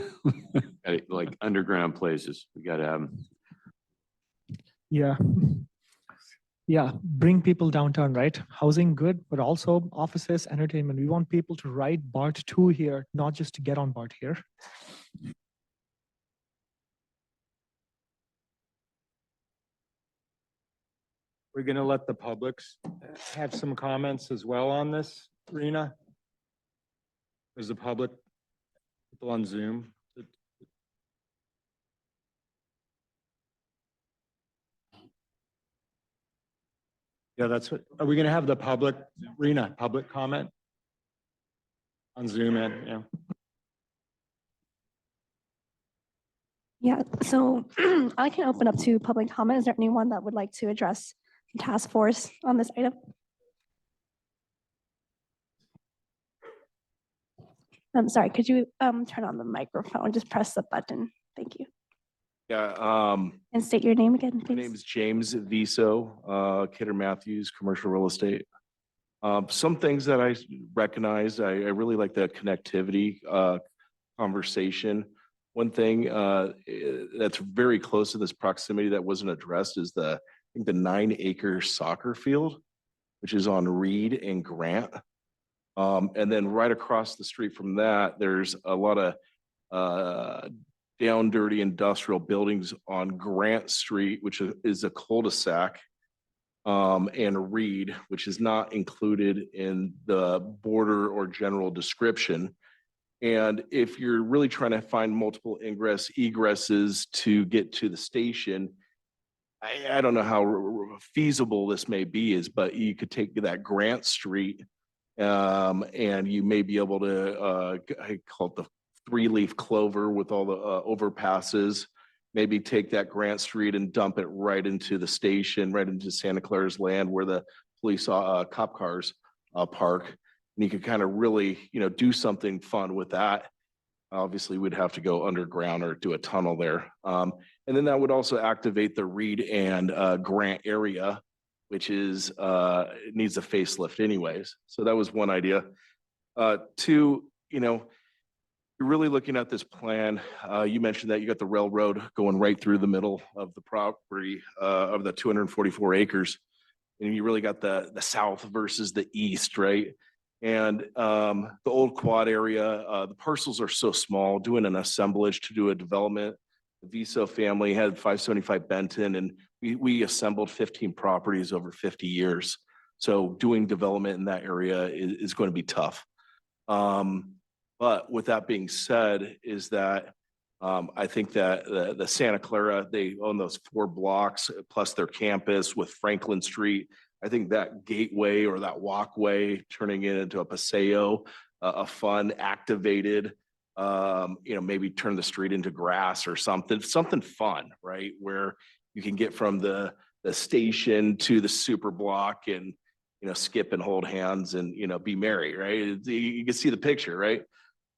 Like underground places. We got to have them. Yeah. Yeah, bring people downtown, right? Housing good, but also offices, entertainment. We want people to ride BART 2 here, not just to get on BART here. We're going to let the publics have some comments as well on this, Rena. There's the public, people on Zoom. Yeah, that's what, are we going to have the public, Rena, public comment? On Zoom and, yeah. Yeah, so I can open up to public comment. Is there anyone that would like to address the task force on this item? I'm sorry, could you turn on the microphone? Just press the button. Thank you. Yeah, And state your name again, my name please. is James Viso, Kidder Matthews, Commercial Real Estate. Some things that I recognize, I really like the connectivity conversation. One thing that's very close to this proximity that wasn't addressed is I think the 9-acre soccer field, which is on Reed and Grant. And then right across the street from that, there's a lot of down dirty industrial buildings on Grant Street, which is a cul-de-sac, and Reed, which is not included in the border or general description. And if you're really trying to find multiple egresses to get to the station, I don't know how feasible this may be, but you could take that Grant Street and you may be able to, I call it the 3-leaf clover with all the overpasses, maybe take that Grant Street and dump it right into the station, right into Santa Clara's land where the police cop cars park. And you could kind of really, do something fun with that. Obviously, we'd have to go underground or do a tunnel there. And then that would also activate the Reed and Grant area, which is, it needs a facelift anyways. So that was one idea. Two, you're really looking at this plan. You mentioned that you got the railroad going right through the middle of the property of the 244 acres. And you really got the south versus the east, right? And the old quad area, the parcels are so small, doing an assemblage to do a development. The Viso family had 575 Benton, and we assembled 15 properties over 50 years. So doing development in that area is going to be tough. But with that being said, is that I think that the Santa Clara, they own those 4 blocks plus their campus with Franklin Street. I think that gateway or that walkway turning it into a paseo, a fun, activated maybe turn the street into grass or something fun, right? Where you can get from the station to the super block and, skip and hold hands and, be merry, right? You can see the picture, right?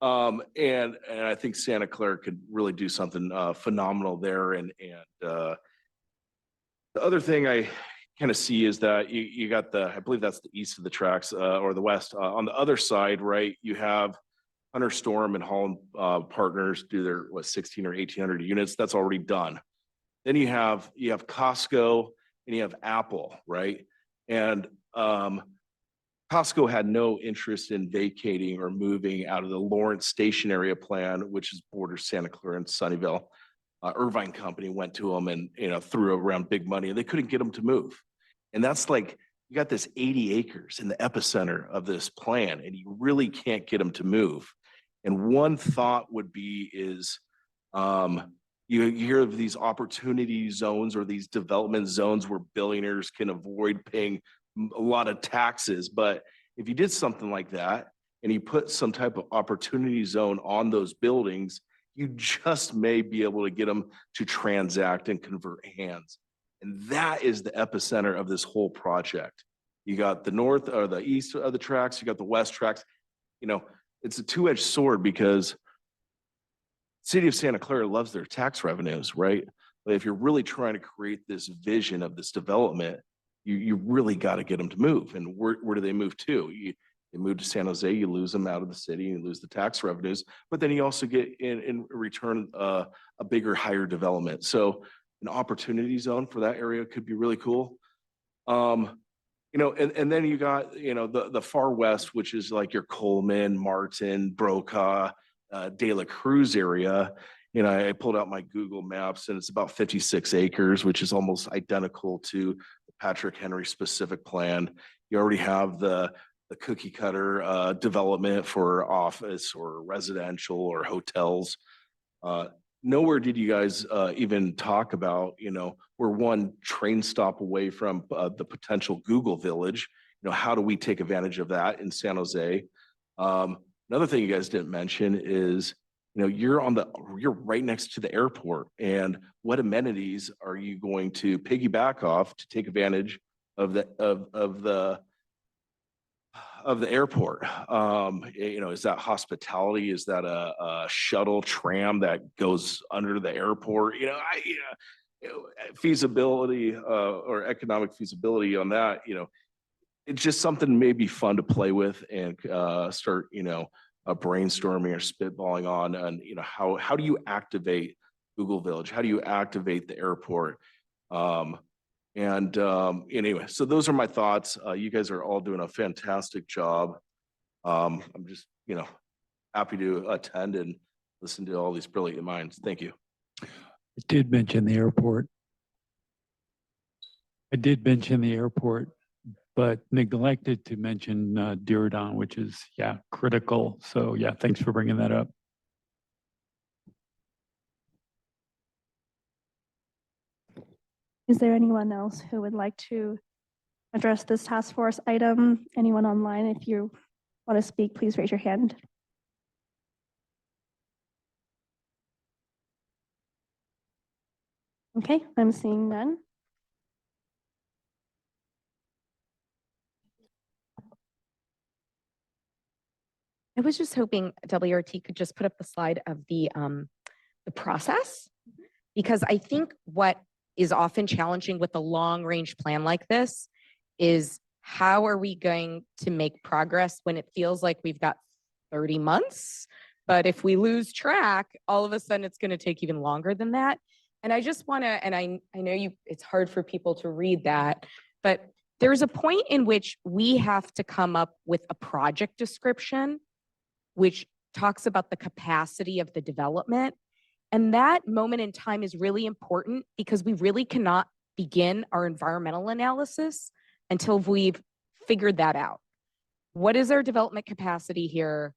And I think Santa Clara could really do something phenomenal there. And the other thing I kind of see is that you got I believe that's the east of the tracks or the west. On the other side, right, you have Hunter Storm and Holland Partners do their 16 or 1,800 units. That's already done. Then you have Costco and you have Apple, right? And Costco had no interest in vacating or moving out of the Lawrence Station area plan, which is borders Santa Clara and Sunnyvale. Irvine Company went to them and threw around big money, and they couldn't get them to move. And that's like, you got this 80 acres in the epicenter of this plan, and you really can't get them to move. And one thought would be is, you hear of these opportunity zones or these development zones where billionaires can avoid paying a lot of taxes. But if you did something like that and you put some type of opportunity zone on those buildings, you just may be able to get them to transact and convert hands. And that is the epicenter of this whole project. You got the north or the east of the tracks, you got the west tracks. It's a two-edged sword because City of Santa Clara loves their tax revenues, right? But if you're really trying to create this vision of this development, you really got to get them to move. And where do they move to? They move to San Jose, you lose them out of the city, you lose the tax revenues, but then you also get in return a bigger, higher development. So an opportunity zone for that area could be really cool. And then you got, the far west, which is like your Coleman, Martin, Brokaw, De La Cruz area. I pulled out my Google Maps and it's about 56 acres, which is almost identical to the Patrick Henry specific plan. You already have the cookie cutter development for office or residential or hotels. Nowhere did you guys even talk about, we're one train stop away from the potential Google Village. How do we take advantage of that in San Jose? Another thing you guys didn't mention is, you're right next to the airport, and what amenities are you going to piggyback off to take advantage of the airport? Is that hospitality? Is that a shuttle tram that goes under the airport? Feasibility or economic feasibility on that, it's just something maybe fun to play with and start, brainstorming or spitballing on. And how do you activate Google Village? How do you activate the airport? Anyway, so those are my thoughts. You guys are all doing a fantastic job. I'm just, happy to attend and listen to all these brilliant minds. Thank you. I did mention the airport. But neglected to mention Diridon, which is, critical. So thanks for bringing that up. Is there anyone else who would like to address this task force item? Anyone online? If you want to speak, please raise your hand. Okay, I'm seeing none. I was just hoping WRT could just put up the slide of the process, because I think what is often challenging with a long range plan like this is how are we going to make progress when it feels like we've got 30 months, but if we lose track, all of a sudden it's going to take even longer than that. And I just want to, and I know it's hard for people to read that, but there's a point in which we have to come up with a project description which talks about the capacity of the development. And that moment in time is really important because we really cannot begin our environmental analysis until we've figured that out. What is our development capacity here?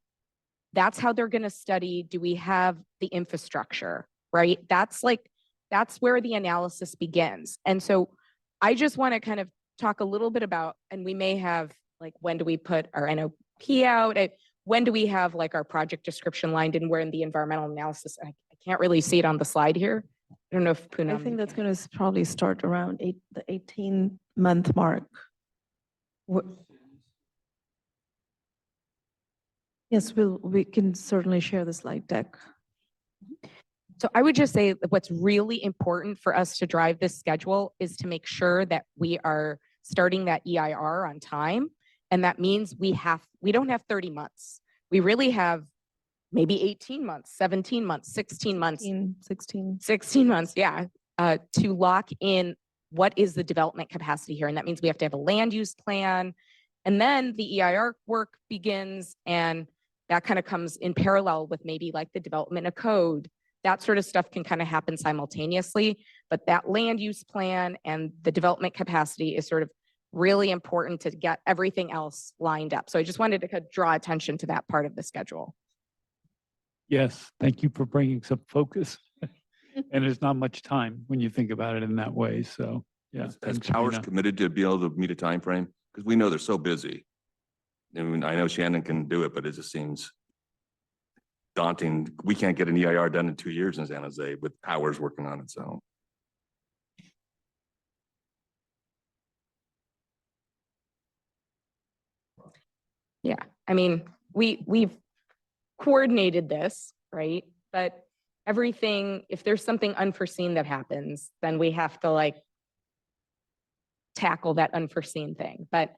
That's how they're going to study. Do we have the infrastructure, right? That's where the analysis begins. And so I just want to kind of talk a little bit about, and we may have when do we put our NOP out? when do we have like our project description lined and where in the environmental analysis? I can't really see it on the slide here. I don't know if I Poonam. think that's going to probably start around the 18-month mark. Wh- Yes, we can certainly share the slide deck. So I would just say that what's really important for us to drive this schedule is to make sure that we are starting that EIR on time. And that means we don't have 30 months. We really have maybe 18 months, 17 months, 16 months, 16 months, yeah, to lock in what is the development capacity here. And that means we have to have a land use plan. And then the EIR work begins, and that kind of comes in parallel with maybe like the development of code. That sort of stuff can kind of happen simultaneously, but that land use plan and the development capacity is sort of really important to get everything else lined up. So I just wanted to kind of draw attention to that part of the schedule. Yes, thank you for bringing some focus. And there's not much time when you think about it in that way. So, yeah. As thanks, Powers Rena. committed to be able to meet a time frame, because we know they're so busy. I mean, I know Shannon can do it, but it just seems daunting. We can't get an EIR done in 2 years in San Jose with Powers working on it, so. Yeah, I mean, we've coordinated this, right? But everything, if there's something unforeseen that happens, then we have to like tackle that unforeseen thing. But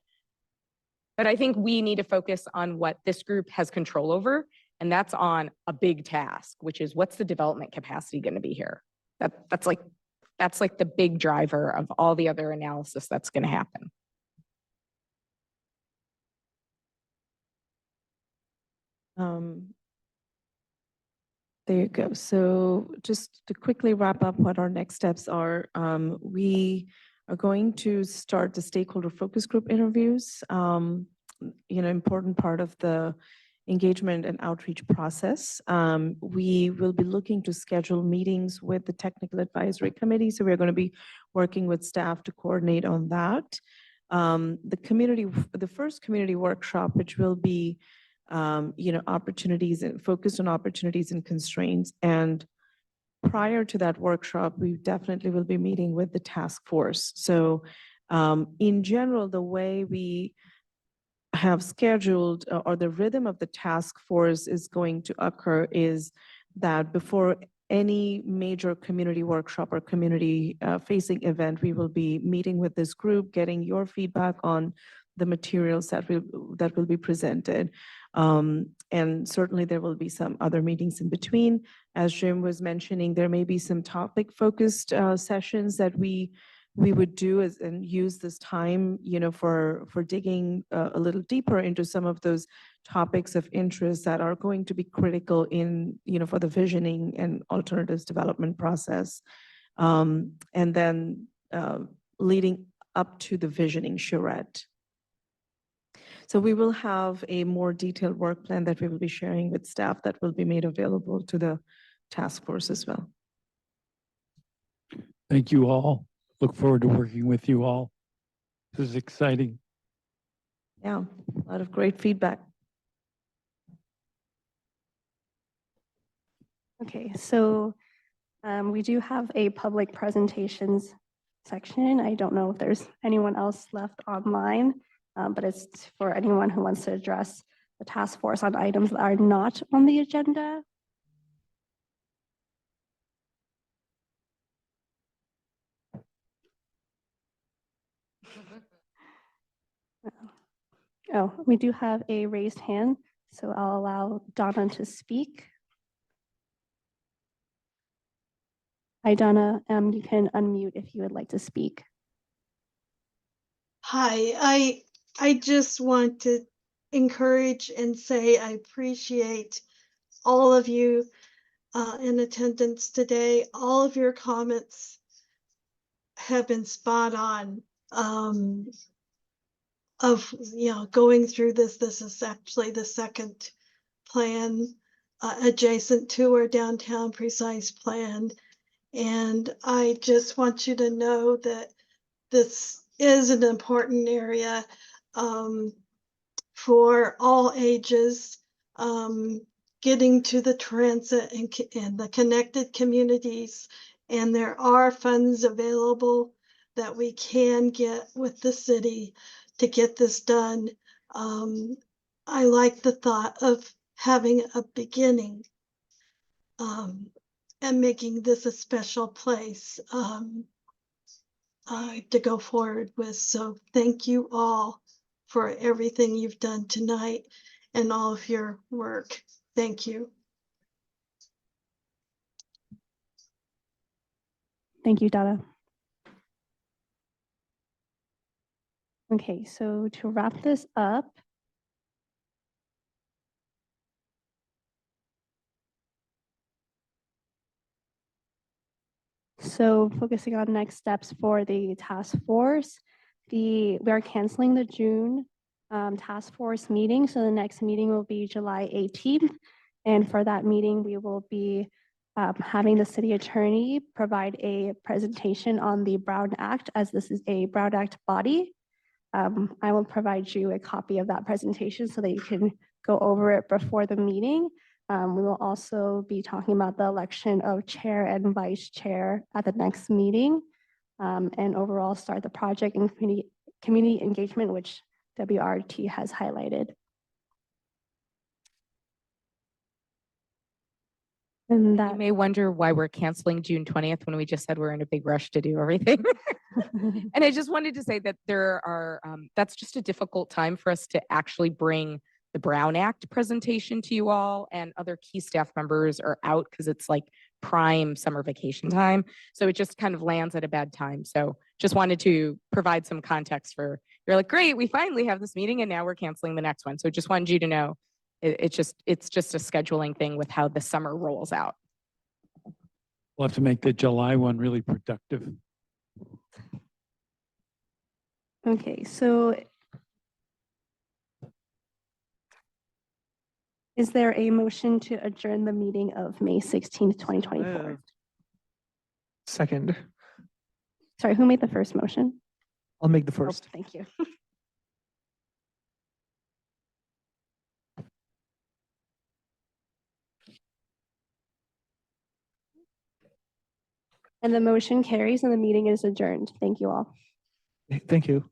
I think we need to focus on what this group has control over, and that's on a big task, which is what's the development capacity going to be here? That's like the big driver of all the other analysis that's going to happen. There you go. So just to quickly wrap up what our next steps are, we are going to start the stakeholder focus group interviews. Important part of the engagement and outreach process. We will be looking to schedule meetings with the technical advisory committee. So we're going to be working with staff to coordinate on that. The first community workshop, which will be opportunities and focused on opportunities and constraints. And prior to that workshop, we definitely will be meeting with the task force. So in general, the way we have scheduled or the rhythm of the task force is going to occur is that before any major community workshop or community facing event, we will be meeting with this group, getting your feedback on the materials that will be presented. And certainly there will be some other meetings in between. As Jim was mentioning, there may be some topic focused sessions that we would do and use this time, for digging a little deeper into some of those topics of interest that are going to be critical in, for the visioning and alternatives development process. And then leading up to the visioning charrette. So we will have a more detailed work plan that we will be sharing with staff that will be made available to the task force as well. Thank you all. Look forward to working with you all. This is exciting. Yeah, a lot of great feedback. Okay, so we do have a public presentations section. I don't know if there's anyone else left online, but it's for anyone who wants to address the task force on items that are not on the agenda. Oh, we do have a raised hand, so I'll allow Donna to speak. Hi, Donna. You can unmute if you would like to speak. Hi, I just want to encourage and say I appreciate all of you in attendance today. All of your comments have been spot on. Going through this is actually the second plan adjacent to our downtown precise plan. And I just want you to know that this is an important area for all ages. getting to the transit and the connected communities. And there are funds available that we can get with the city to get this done. I like the thought of having a beginning and making this a special place to go forward with. So thank you all for everything you've done tonight and all of your work. Thank you. Thank you, Donna. Okay, so to wrap this up, so focusing on next steps for the task force, we are canceling the June task force meeting. So the next meeting will be July 18th. And for that meeting, we will be having the city attorney provide a presentation on the Brown Act, as this is a Brown Act body. I will provide you a copy of that presentation so that you can go over it before the meeting. We will also be talking about the election of chair and vice chair at the next meeting, and overall start the project and community engagement, which WRT has highlighted. And You that may wonder why we're canceling June 20th when we just said we're in a big rush to do everything. And I just wanted to say that there are, that's just a difficult time for us to actually bring the Brown Act presentation to you all, and other key staff members are out because it's like prime summer vacation time. So it just kind of lands at a bad time. So just wanted to provide some context for, you're like, great, we finally have this meeting and now we're canceling the next one. So just wanted you to know it's just a scheduling thing with how the summer rolls out. We'll have to make the July one really productive. Okay, so is there a motion to adjourn the meeting of May 16th, 2024? Second, Sorry, who made the first motion? I'll make the Oh, first. thank you. And the motion carries and the meeting is adjourned. Thank you all. Thank you.